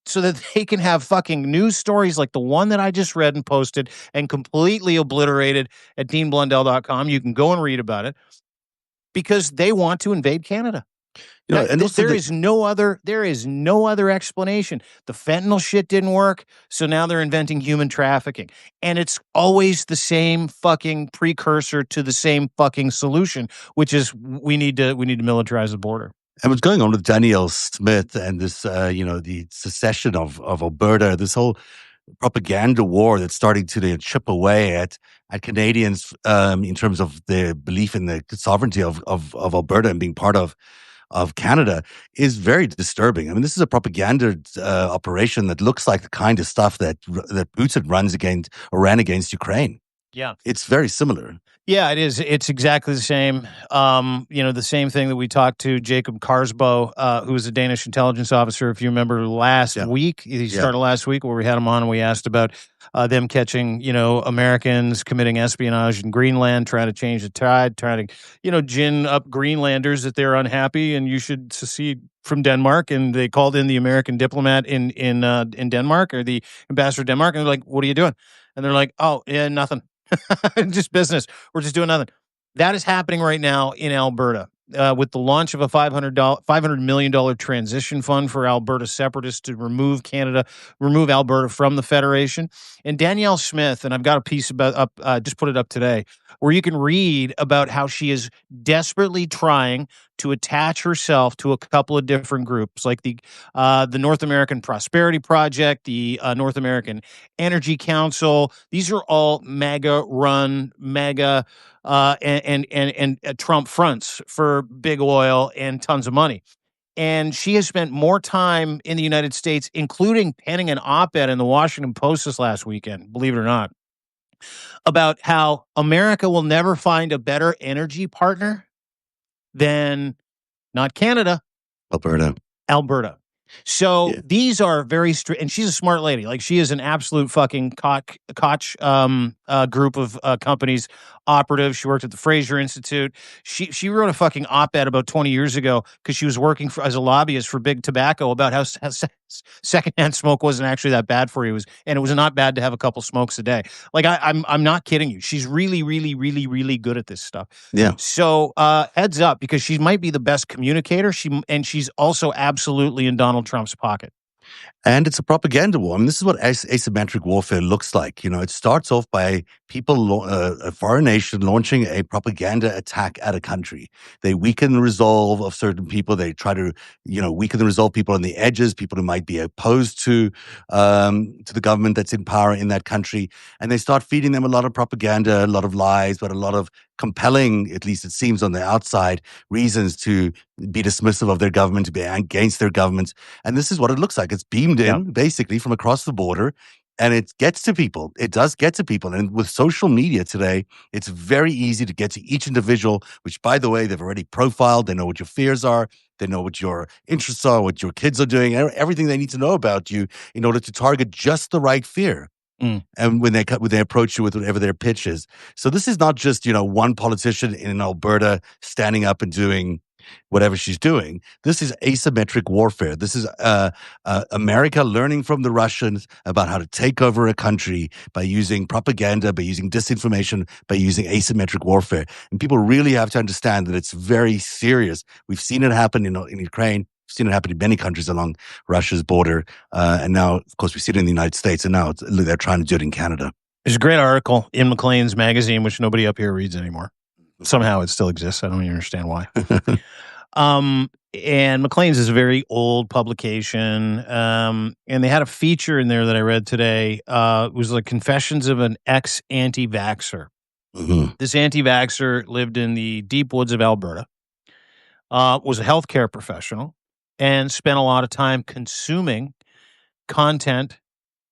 so that they can have fucking news stories like the one that I just read and posted and completely obliterated at deanblundell.com. You can go and read about it because they want to invade Canada. And there is no other explanation. The fentanyl shit didn't work, so now they're inventing human trafficking. And it's always the same fucking precursor to the same fucking solution, which is we need to militarize the border. And what's going on with Danielle Smith and this, the secession of Alberta, this whole propaganda war that's starting to chip away at Canadians in terms of their belief in the sovereignty of Alberta and being part of Canada is very disturbing. I mean, this is a propaganda operation that looks like the kind of stuff that Putin ran against Ukraine. Yeah. It's very similar. Yeah, it is. It's exactly the same. The same thing that we talked to Jacob Karsbo, who was a Danish intelligence officer, if you remember last week. He started last week where we had him on and we asked about them catching, Americans committing espionage in Greenland, trying to change the tide, trying to, gin up Greenlanders that they're unhappy and you should secede from Denmark. And they called in the American diplomat in Denmark, or the ambassador of Denmark, and they're like, "What are you doing?" And they're like, "Oh, yeah, nothing." Just business. We're just doing nothing. That is happening right now in Alberta with the launch of a $500 million transition fund for Alberta separatists to remove Alberta from the Federation. And Danielle Smith, and I've got a piece just put it up today, where you can read about how she is desperately trying to attach herself to a couple of different groups, like the North American Prosperity Project, the North American Energy Council. These are all MAGA-run, and Trump fronts for big oil and tons of money. And she has spent more time in the United States, including penning an op-ed in the Washington Post this last weekend, believe it or not, about how America will never find a better energy partner than not Canada, Alberta. So these are very and she's a smart lady. Like, she is an absolute fucking Koch group of companies operative. She worked at the Fraser Institute. She wrote a fucking op-ed about 20 years ago because she was working as a lobbyist for Big Tobacco about how secondhand smoke wasn't actually that bad for you. And it was not bad to have a couple smokes a day. Like, I'm not kidding you. She's really, really, really, really good at this stuff. Yeah. So heads up, because she might be the best communicator. She's also absolutely in Donald Trump's pocket. And it's a propaganda war. I mean, this is what asymmetric warfare looks like. It starts off by people, a foreign nation launching a propaganda attack at a country. They weaken the resolve of certain people. They try to, weaken the resolve people on the edges, people who might be opposed to the government that's in power in that country. And they start feeding them a lot of propaganda, a lot of lies, but a lot of compelling, at least it seems on the outside, reasons to be dismissive of their government, to be against their government. And this is what it looks like. It's beamed in basically from across the border, and it gets to people. It does get to people. And with social media today, it's very easy to get to each individual, which, by the way, they've already profiled. They know what your fears are. They know what your interests are, what your kids are doing, everything they need to know about you in order to target just the right fear. And when they approach you with whatever their pitch is. So this is not just, one politician in Alberta standing up and doing whatever she's doing. This is asymmetric warfare. This is America learning from the Russians about how to take over a country by using propaganda, by using disinformation, by using asymmetric warfare. And people really have to understand that it's very serious. We've seen it happen in Ukraine. We've seen it happen in many countries along Russia's border. And now, of course, we see it in the United States. And now they're trying to do it in Canada. There's a great article in Maclean's magazine, which nobody up here reads anymore. Somehow it still exists. I don't even understand why. And Maclean's is a very old publication. And they had a feature in there that I read today. It was like Confessions of an Ex-Anti-Vaxxer. Mm-hmm. This anti-vaxxer lived in the deep woods of Alberta, was a healthcare professional, and spent a lot of time consuming content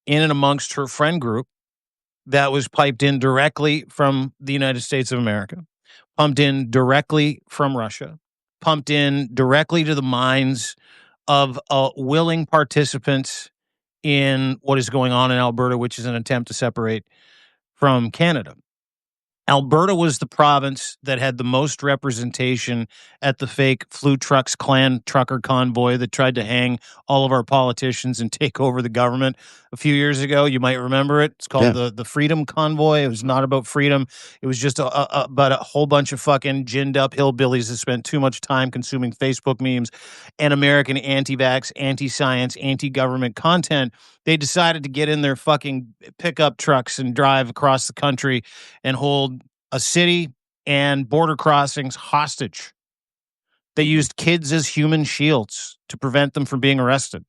in and amongst her friend group that was piped in directly from the United States of America, pumped in directly from Russia, pumped in directly to the minds of willing participants in what is going on in Alberta, which is an attempt to separate from Canada. Alberta was the province that had the most representation at the fake Flu Trucks Klan trucker convoy that tried to hang all of our politicians and take over the government a few years ago. You might remember it. It's called the Freedom Convoy. It was not about freedom. It was just about a whole bunch of fucking ginned up hillbillies that spent too much time consuming Facebook memes and American anti-vax, anti-science, anti-government content. They decided to get in their fucking pickup trucks and drive across the country and hold a city and border crossings hostage. They used kids as human shields to prevent them from being arrested.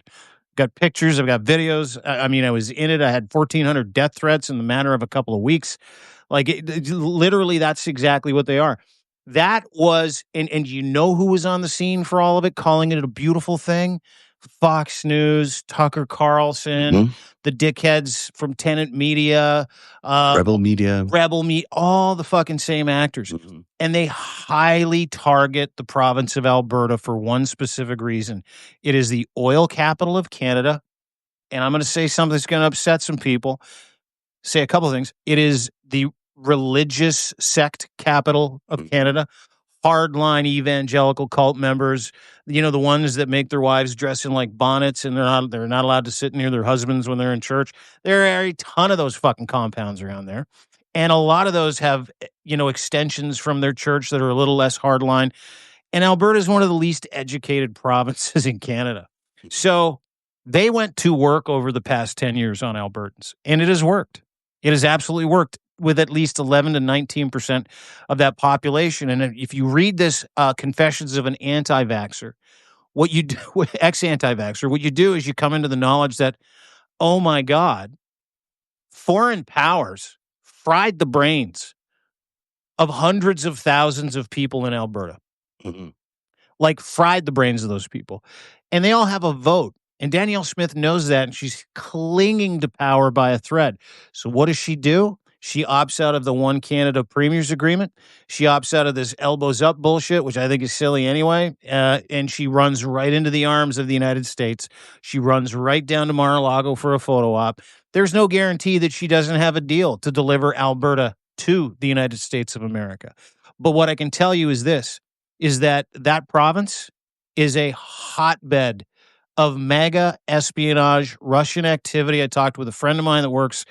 Got pictures, I've got videos. I mean, I was in it. I had 1,400 death threats in the matter of a couple of weeks. Like, literally, that's exactly what they are. That was, and you know who was on the scene for all of it, calling it a beautiful thing? Fox News, Tucker Carlson, the dickheads from Tenant Media, Rebel Media, all the fucking same actors. And they highly target the province of Alberta for one specific reason. It is the oil capital of Canada. And I'm going to say something that's going to upset some people. Say a couple of things. It is the religious sect capital of Canada. Hardline evangelical cult members, the ones that make their wives dress in like bonnets and they're not allowed to sit near their husbands when they're in church. There are a ton of those fucking compounds around there. And a lot of those have, extensions from their church that are a little less hardline. And Alberta is one of the least educated provinces in Canada. So they went to work over the past 10 years on Albertans, and it has worked. It has absolutely worked with at least 11 to 19% of that population. And if you read this Confessions of an Anti-Vaxxer, what you do, ex-anti-vaxxer, what you do is you come into the knowledge that, oh my God, foreign powers fried the brains of hundreds of thousands of people in Alberta. Like, fried the brains of those people. And they all have a vote. And Danielle Smith knows that, and she's clinging to power by a thread. So what does she do? She opts out of the One Canada Premiers Agreement. She opts out of this elbows up bullshit, which I think is silly anyway. And she runs right into the arms of the United States. She runs right down to Mar-a-Lago for a photo op. There's no guarantee that she doesn't have a deal to deliver Alberta to the United States of America. But what I can tell you is this, is that province is a hotbed of mega espionage, Russian activity. I talked with a friend of mine that works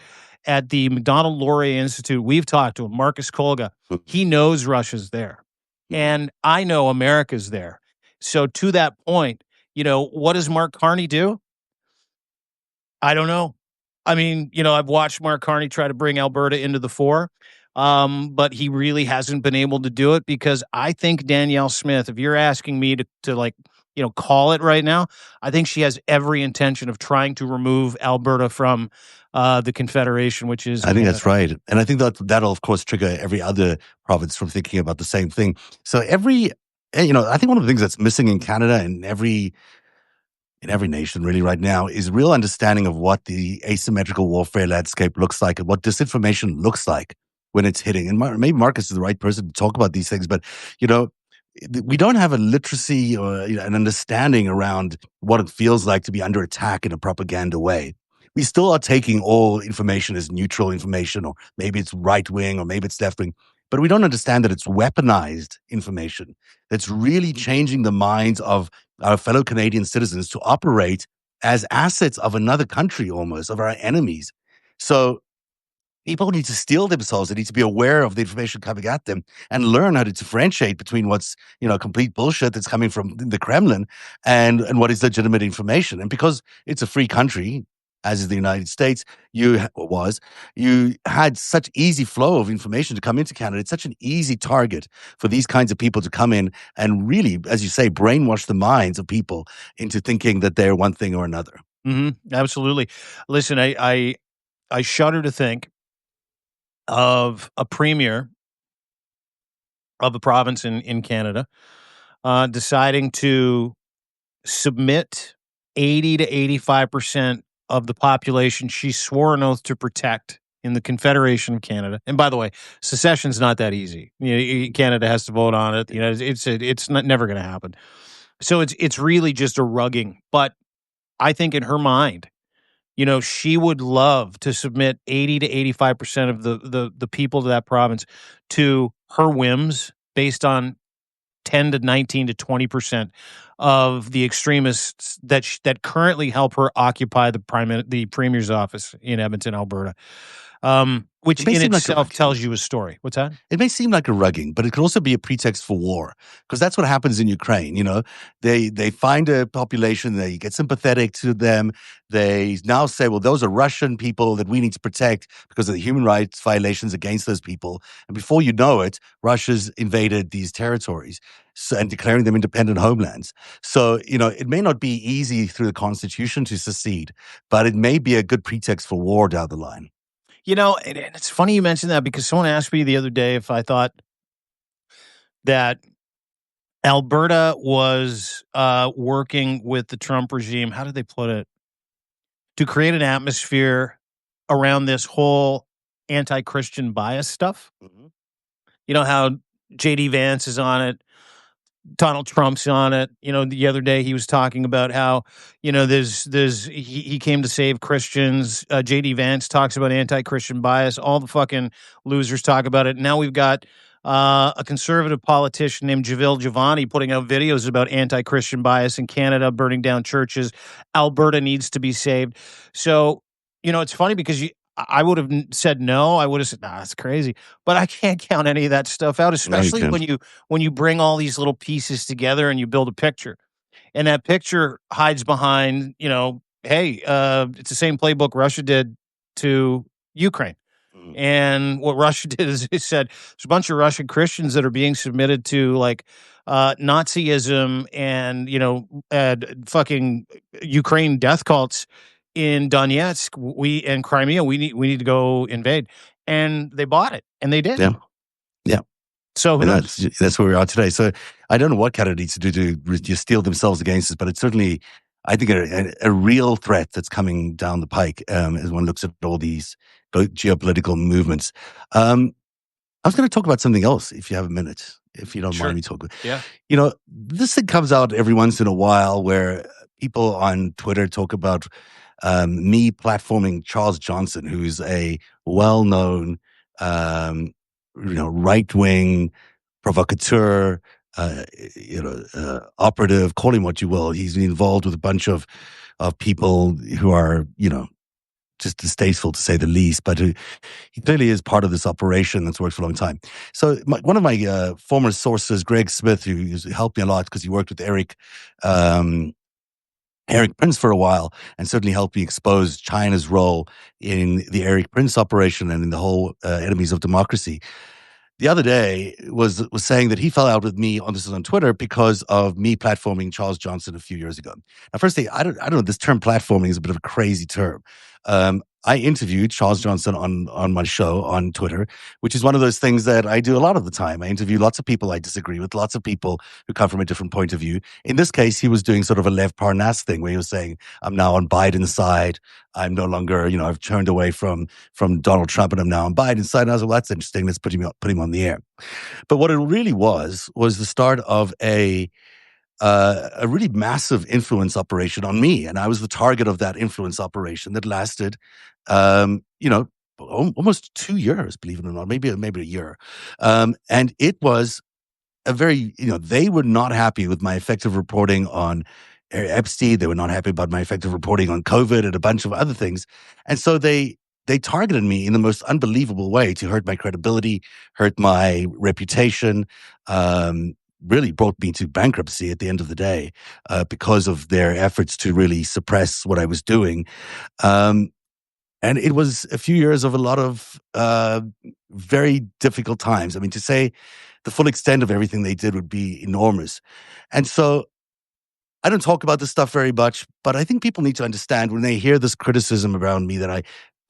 at the Macdonald-Laurier Institute. We've talked to him, Marcus Kolga. He knows Russia's there. And I know America's there. So to that point, what does Mark Carney do? I don't know. I mean, I've watched Mark Carney try to bring Alberta into the fore, but he really hasn't been able to do it because I think Danielle Smith, if you're asking me to like, call it right now, I think she has every intention of trying to remove Alberta from the Confederation, which is I think that's Canada. right. And I think that'll, of course, trigger every other province from thinking about the same thing. So I think one of the things that's missing in Canada and in every nation really right now is real understanding of what the asymmetrical warfare landscape looks like and what disinformation looks like when it's hitting. And maybe Marcus is the right person to talk about these things, but you know, we don't have a literacy or an understanding around what it feels like to be under attack in a propaganda way. We still are taking all information as neutral information, or maybe it's right wing, or maybe it's left wing, but we don't understand that it's weaponized information that's really changing the minds of our fellow Canadian citizens to operate as assets of another country, almost of our enemies. So people need to steel themselves. They need to be aware of the information coming at them and learn how to differentiate between what's, complete bullshit that's coming from the Kremlin and what is legitimate information. And because it's a free country, as is the United States, you had such easy flow of information to come into Canada. It's such an easy target for these kinds of people to come in and really, as you say, brainwash the minds of people into thinking that they're one thing or another. Absolutely. Listen, I shudder to think of a premier of a province in Canada deciding to submit 80 to 85% of the population she swore an oath to protect in the Confederation of Canada. And by the way, secession's not that easy. Canada has to vote on it. It's never going to happen. So it's really just a rugging. But I think in her mind, she would love to submit 80 to 85% of the people of that province to her whims based on 10 to 19 to 20% of the extremists that currently help her occupy the premier's office in Edmonton, Alberta. Which It may in seem like itself tells you a story. What's that? It may seem like a rugging, but it could also be a pretext for war, because that's what happens in Ukraine. They find a population, they get sympathetic to them. They now say, well, those are Russian people that we need to protect because of the human rights violations against those people. And before you know it, Russia's invaded these territories and declaring them independent homelands. So, it may not be easy through the constitution to secede, but it may be a good pretext for war down the line. And it's funny you mentioned that because someone asked me the other day if I thought that Alberta was working with the Trump regime. How did they put it? To create an atmosphere around this whole anti-Christian bias stuff. Mhm. You know how JD Vance is on it. Donald Trump's on it. The other day he was talking about how, he came to save Christians. JD Vance talks about anti-Christian bias. All the fucking losers talk about it. Now we've got a conservative politician named Javil Giovanni putting out videos about anti-Christian bias in Canada, burning down churches. Alberta needs to be saved. So, it's funny because I would have said no. I would have said, nah, that's crazy. But I can't count any of that stuff out, No, you especially can't. when you bring all these little pieces together and you build a picture. And that picture hides behind, hey, it's the same playbook Russia did to Ukraine. Mhm. And what Russia did is it said there's a bunch of Russian Christians that are being submitted to like Nazism and fucking Ukraine death cults in Donetsk. We and Crimea. We need to go invade, and they bought it, and they did. Yeah. Yeah. So who And knows? that's where we are today. So I don't know what Canada needs to do to just steel themselves against this, but it's certainly, I think, a real threat that's coming down the pike as one looks at all these geopolitical movements. I was going to talk about something else, if you have a minute, if you don't Sure. mind me talking. Yeah. This thing comes out every once in a while where people on Twitter talk about me platforming Charles Johnson, who's a well-known, right-wing provocateur, operative, call him what you will. He's involved with a bunch of people who are, just distasteful to say the least, but he clearly is part of this operation that's worked for a long time. So one of my former sources, Greg Smith, who helped me a lot because he worked with Eric Eric Prince for a while, and certainly helped me expose China's role in the Eric Prince operation and in the whole enemies of democracy. The other day was saying that he fell out with me on Twitter because of me platforming Charles Johnson a few years ago. Now, firstly, I don't know. This term platforming is a bit of a crazy term. I interviewed Charles Johnson on my show on Twitter, which is one of those things that I do a lot of the time. I interview lots of people I disagree with, lots of people who come from a different point of view. In this case, he was doing sort of a Lev Parnas thing where he was saying, "I'm now on Biden's side. I'm no longer, I've turned away from Donald Trump, and I'm now on Biden's side." And I was like, "Well, that's interesting. Let's put him on the air." But what it really was the start of a really massive influence operation on me, and I was the target of that influence operation that lasted, um, you know, almost 2 years, believe it or not, maybe a year, and it was a very, they were not happy with my effective reporting on Epstein. They were not happy about my effective reporting on COVID and a bunch of other things. And so they targeted me in the most unbelievable way to hurt my credibility, hurt my reputation, really brought me to bankruptcy at the end of the day, because of their efforts to really suppress what I was doing. Um, and it was a few years of a lot of very difficult times. I mean, to say the full extent of everything they did would be enormous. And so I don't talk about this stuff very much, but I think people need to understand when they hear this criticism around me that I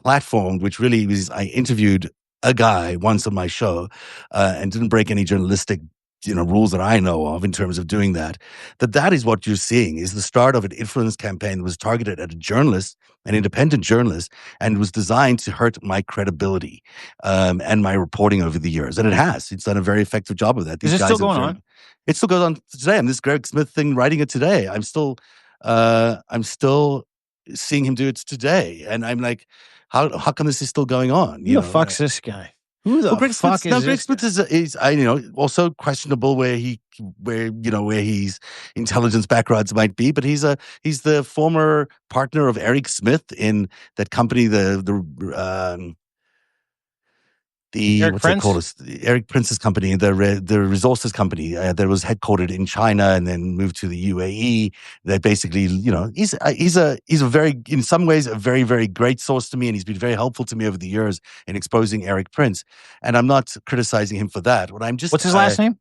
platformed, which really was I interviewed a guy once on my show, and didn't break any journalistic rules that I know of in terms of doing that, that is what you're seeing is the start of an influence campaign that was targeted at a journalist, an independent journalist, and was designed to hurt my credibility, and my reporting over the years. And it has. It's done a very effective job of that. Is These it guys still going on? It still goes on today. I'm this Greg Smith thing writing it today. I'm still seeing him do it today. And I'm like, how come this is still going on? Who the fuck's this guy? Who the Greg fuck Smith, is Greg this Smith guy? is also questionable where his intelligence backgrounds might be, but he's the former partner of Eric Smith in that company, the Eric what's that called? Prince? It's Eric Prince's company, the resources company that was headquartered in China and then moved to the UAE. That basically, he's a very, in some ways, a very, very great source to me, and he's been very helpful to me over the years in exposing Eric Prince. And I'm not criticizing him for that. What I'm just What's his last name?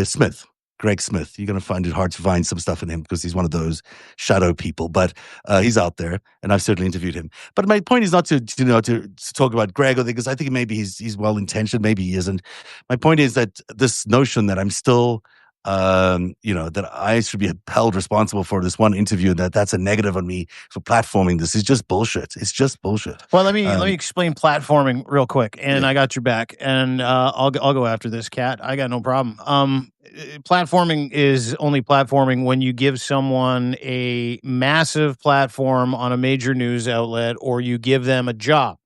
Smith. Greg Smith. You're going to find it hard to find some stuff in him because he's one of those shadow people, but he's out there, and I've certainly interviewed him. But my point is not to talk about Greg, because I think maybe he's well intentioned, maybe he isn't. My point is that this notion that I'm still, that I should be held responsible for this one interview, that's a negative on me for platforming this, is just bullshit. It's just bullshit. Well, let me explain platforming real quick, and Yeah. I got your back, and I'll go after this, Cat. I got no problem. Platforming is only platforming when you give someone a massive platform on a major news outlet, or you give them a job.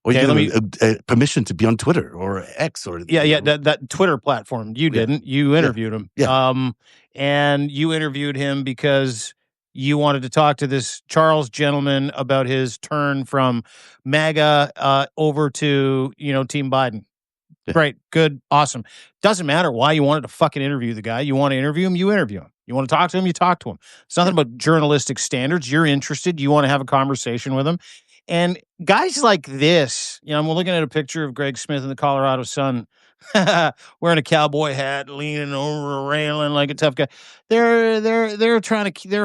Or Okay, you let give me. them a permission to be on Twitter or X or Yeah, that Twitter platform. You Yeah. didn't. You Yeah. interviewed him. Yeah. And you interviewed him because you wanted to talk to this Charles gentleman about his turn from MAGA over to Team Biden. Yeah. Great, good, awesome. Doesn't matter why you wanted to fucking interview the guy. You want to interview him, you interview him. You want to talk to him, you talk to him. It's nothing about journalistic standards. You're interested. You want to have a conversation with him. And guys like this, I'm looking at a picture of Greg Smith in the Colorado Sun, wearing a cowboy hat, leaning over a railing like a tough guy. They're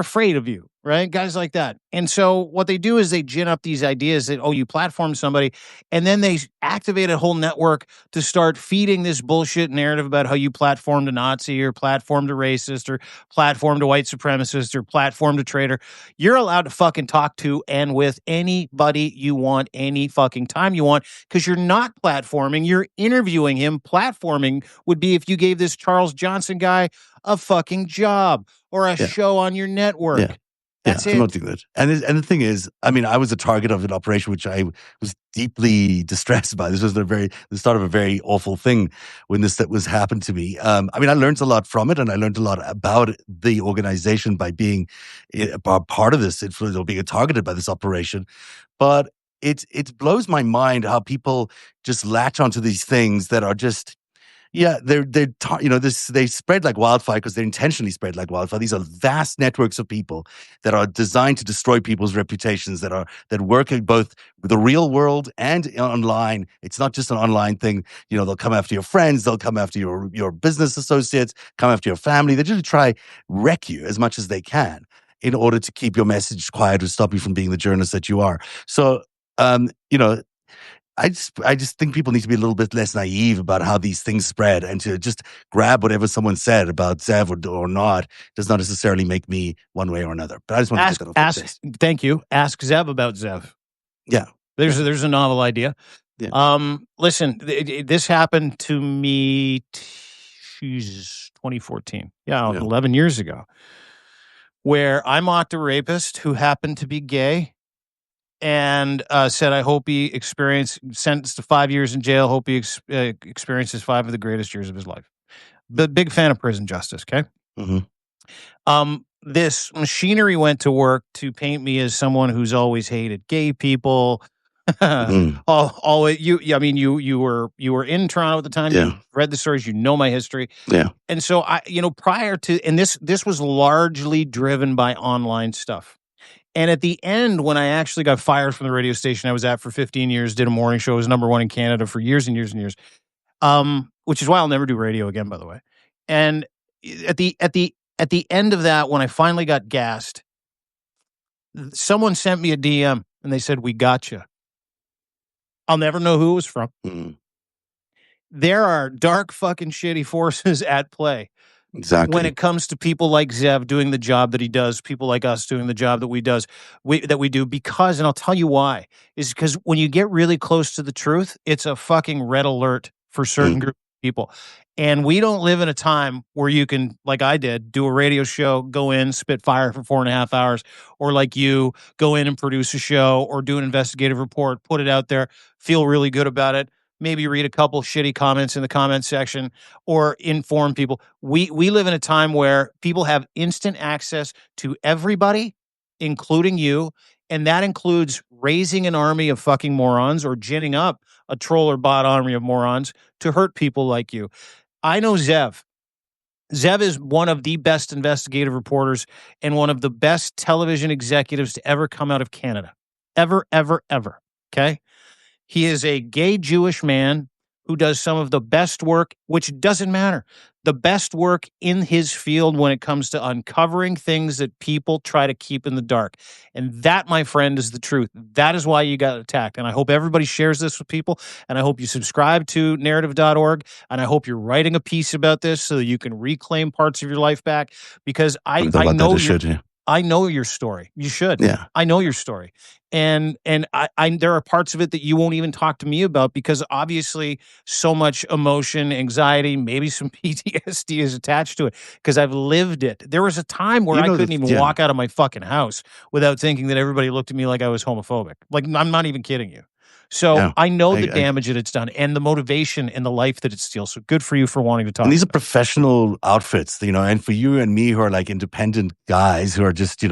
afraid of you, right? Guys like that. And so what they do is they gin up these ideas that, you platform somebody, and then they activate a whole network to start feeding this bullshit narrative about how you platformed a Nazi or platformed a racist or platformed a white supremacist or platformed a traitor. You're allowed to fucking talk to and with anybody you want, any fucking time you want, because you're not platforming, you're interviewing him. Platforming would be if you gave this Charles Johnson guy a fucking job or a show on your network. Yeah. That's it. I'm not doing that. And the thing is, I mean, I was a target of an operation which I was deeply distressed by. This was the start of a very awful thing when that was happened to me. I mean, I learned a lot from it, and I learned a lot about the organization by being a part of this influence or being targeted by this operation. But it blows my mind how people just latch onto these things that are just, Yeah, they spread like wildfire because they're intentionally spread like wildfire. These are vast networks of people that are designed to destroy people's reputations, that work in both the real world and online. It's not just an online thing. They'll come after your friends, they'll come after your business associates, come after your family. They just try wreck you as much as they can in order to keep your message quiet or stop you from being the journalist that you are. So, um, you know, I just think people need to be a little bit less naive about how these things spread, and to just grab whatever someone said about Zev or not does not necessarily make me one way or another. But I just want to get that off my chest. Thank you. Ask Zev about Zev. Yeah. There's a novel idea. Yeah. Listen, this happened to me 2014. Yeah, 11 years ago, where I mocked a rapist who happened to be gay, and said, I hope he sentenced to 5 years in jail. Hope he experiences 5 of the greatest years of his life. But big fan of prison justice. Okay. Mm-hmm. This machinery went to work to paint me as someone who's always hated gay people. Mm-hmm. Always, you were in Toronto at the time. Yeah. You read the stories. You know my history. Yeah. And so prior to, and this was largely driven by online stuff. And at the end, when I actually got fired from the radio station I was at for 15 years, did a morning show, was #1 in Canada for years and years and years, which is why I'll never do radio again, by the way. And at the end of that, when I finally got gassed, someone sent me a DM and they said, "We got you." I'll never know who it was from. Mm-hmm. There are dark fucking shitty forces at play. Exactly. When it comes to people like Zev doing the job that he does, people like us doing the job that we do, because, and I'll tell you why, is because when you get really close to the truth, it's a fucking red alert for certain group of people. And we don't live in a time where you can, like I did, do a radio show, go in, spit fire for 4.5 hours, or like you, go in and produce a show or do an investigative report, put it out there, feel really good about it, maybe read a couple shitty comments in the comment section, or inform people. We live in a time where people have instant access to everybody, including you, and that includes raising an army of fucking morons or ginning up a troll or bot army of morons to hurt people like you. I know Zev. Zev is one of the best investigative reporters and one of the best television executives to ever come out of Canada. Ever, ever, ever. Okay? He is a gay Jewish man who does some of the best work, which doesn't matter, the best work in his field when it comes to uncovering things that people try to keep in the dark. And that, my friend, is the truth. That is why you got attacked. And I hope everybody shares this with people. And I hope you subscribe to narrative.org. And I hope you're writing a piece about this so that you can reclaim parts of your life back. Because I know your story. You should. Yeah. I know your story. And I there are parts of it that you won't even talk to me about because obviously so much emotion, anxiety, maybe some PTSD is attached to it because I've lived it. There was a time where I couldn't even walk out of my fucking house without thinking that everybody looked at me like I was homophobic. Like, I'm not even kidding you. So I know the damage that it's done and the motivation and the life that it steals. So good for you for wanting to talk. And these are professional outfits, and for you and me who are like independent guys who are just,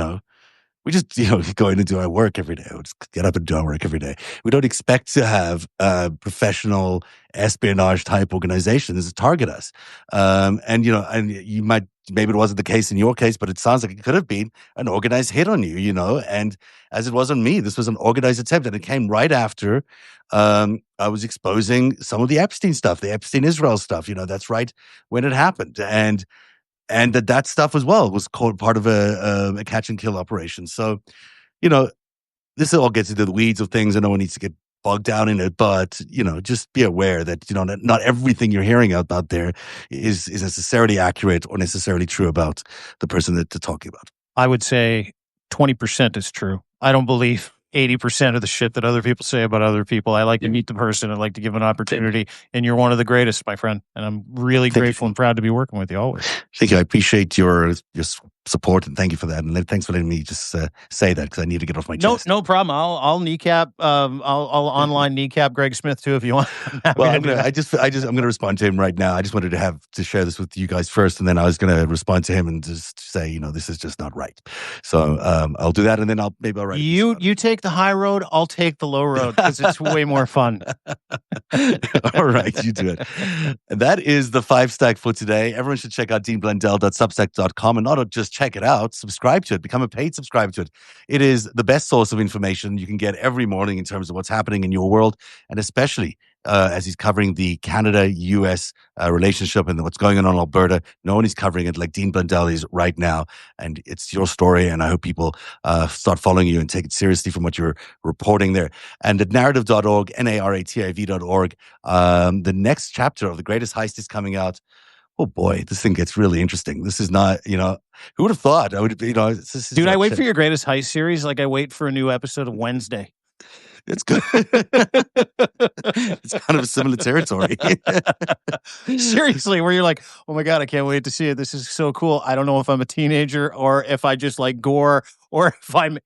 we just, go in and do our work every day. We just get up and do our work every day. We don't expect to have professional espionage type organizations target us. And you might, maybe it wasn't the case in your case, but it sounds like it could have been an organized hit on you, and as it was on me, this was an organized attempt, and it came right after I was exposing some of the Epstein stuff, the Epstein Israel stuff, that's right when it happened. And that stuff as well was called part of a catch and kill operation. So, this all gets into the weeds of things, and no one needs to get bogged down in it. But just be aware that not everything you're hearing out there is necessarily accurate or necessarily true about the person that they're talking about. I would say 20% is true. I don't believe 80% of the shit that other people say about other people. I like to meet the person. I like to give an opportunity. And you're one of the greatest, my friend. And I'm really grateful and proud to be working with you always. Thank you. I appreciate your support, and thank you for that. And thanks for letting me just say that, because I need to get off my No, chest. no problem. I'll kneecap. I'll online kneecap Greg Smith too if you want. I'm happy Well, to do that. I'm gonna respond to him right now. I just wanted to share this with you guys first, and then I was gonna respond to him and just say, this is just not right. So I'll do that, and then I'll write. You take the high road. I'll take the low road because it's way more fun. All right, you do it. That is the FiveStack for today. Everyone should check out deanblundell.substack.com, and not just check it out, subscribe to it, become a paid subscriber to it. It is the best source of information you can get every morning in terms of what's happening in your world, and especially as he's covering the Canada-US relationship and what's going on in Alberta. No one is covering it like Dean Blundell is right now, and it's your story, and I hope people start following you and take it seriously from what you're reporting there. And at narrative.org, NARATIV.org, the next chapter of The Greatest Heist is coming out. Oh boy, this thing gets really interesting. This is not, who would have thought? I would, this is Dude, I wait for your Greatest Heist series like I wait for a new episode of Wednesday. It's good. It's kind of a similar territory. Seriously, where you're like, oh my God, I can't wait to see it. This is so cool. I don't know if I'm a teenager or if I just like gore, or if I'm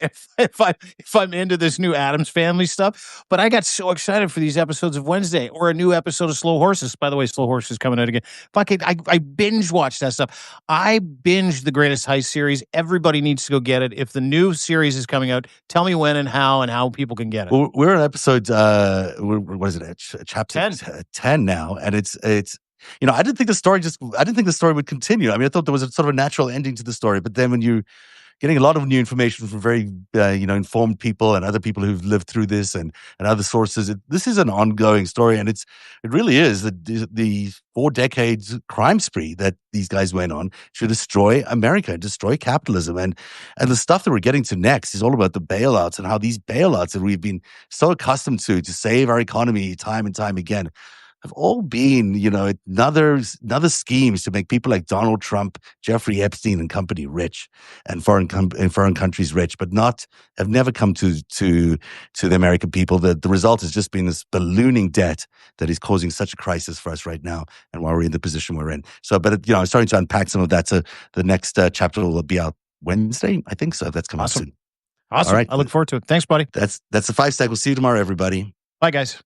into this new Addams Family stuff. But I got so excited for these episodes of Wednesday, or a new episode of Slow Horses. By the way, Slow Horses coming out again. I binge watched that stuff. I binged the Greatest Heist series. Everybody needs to go get it. If the new series is coming out, tell me when and how people can get it. Well, we're on episode, what is it? Chapter 10 now. And it's, I didn't think the story would continue. I mean, I thought there was a sort of a natural ending to the story, but then when you getting a lot of new information from very, informed people and other people who've lived through this and other sources. This is an ongoing story, and it really is the 4 decades crime spree that these guys went on to destroy America, destroy capitalism, and the stuff that we're getting to next is all about the bailouts and how these bailouts that we've been so accustomed to save our economy time and time again have all been, another schemes to make people like Donald Trump, Jeffrey Epstein and company rich, and foreign countries rich, but have never come to the American people. The result has just been this ballooning debt that is causing such a crisis for us right now, and why we're in the position we're in. So, but I'm starting to unpack some of that. So the next chapter will be out Wednesday, I think. So that's coming out soon. Awesome. All right. I look forward to it. Thanks, buddy. That's the FiveStack. We'll see you tomorrow, everybody. Bye, guys.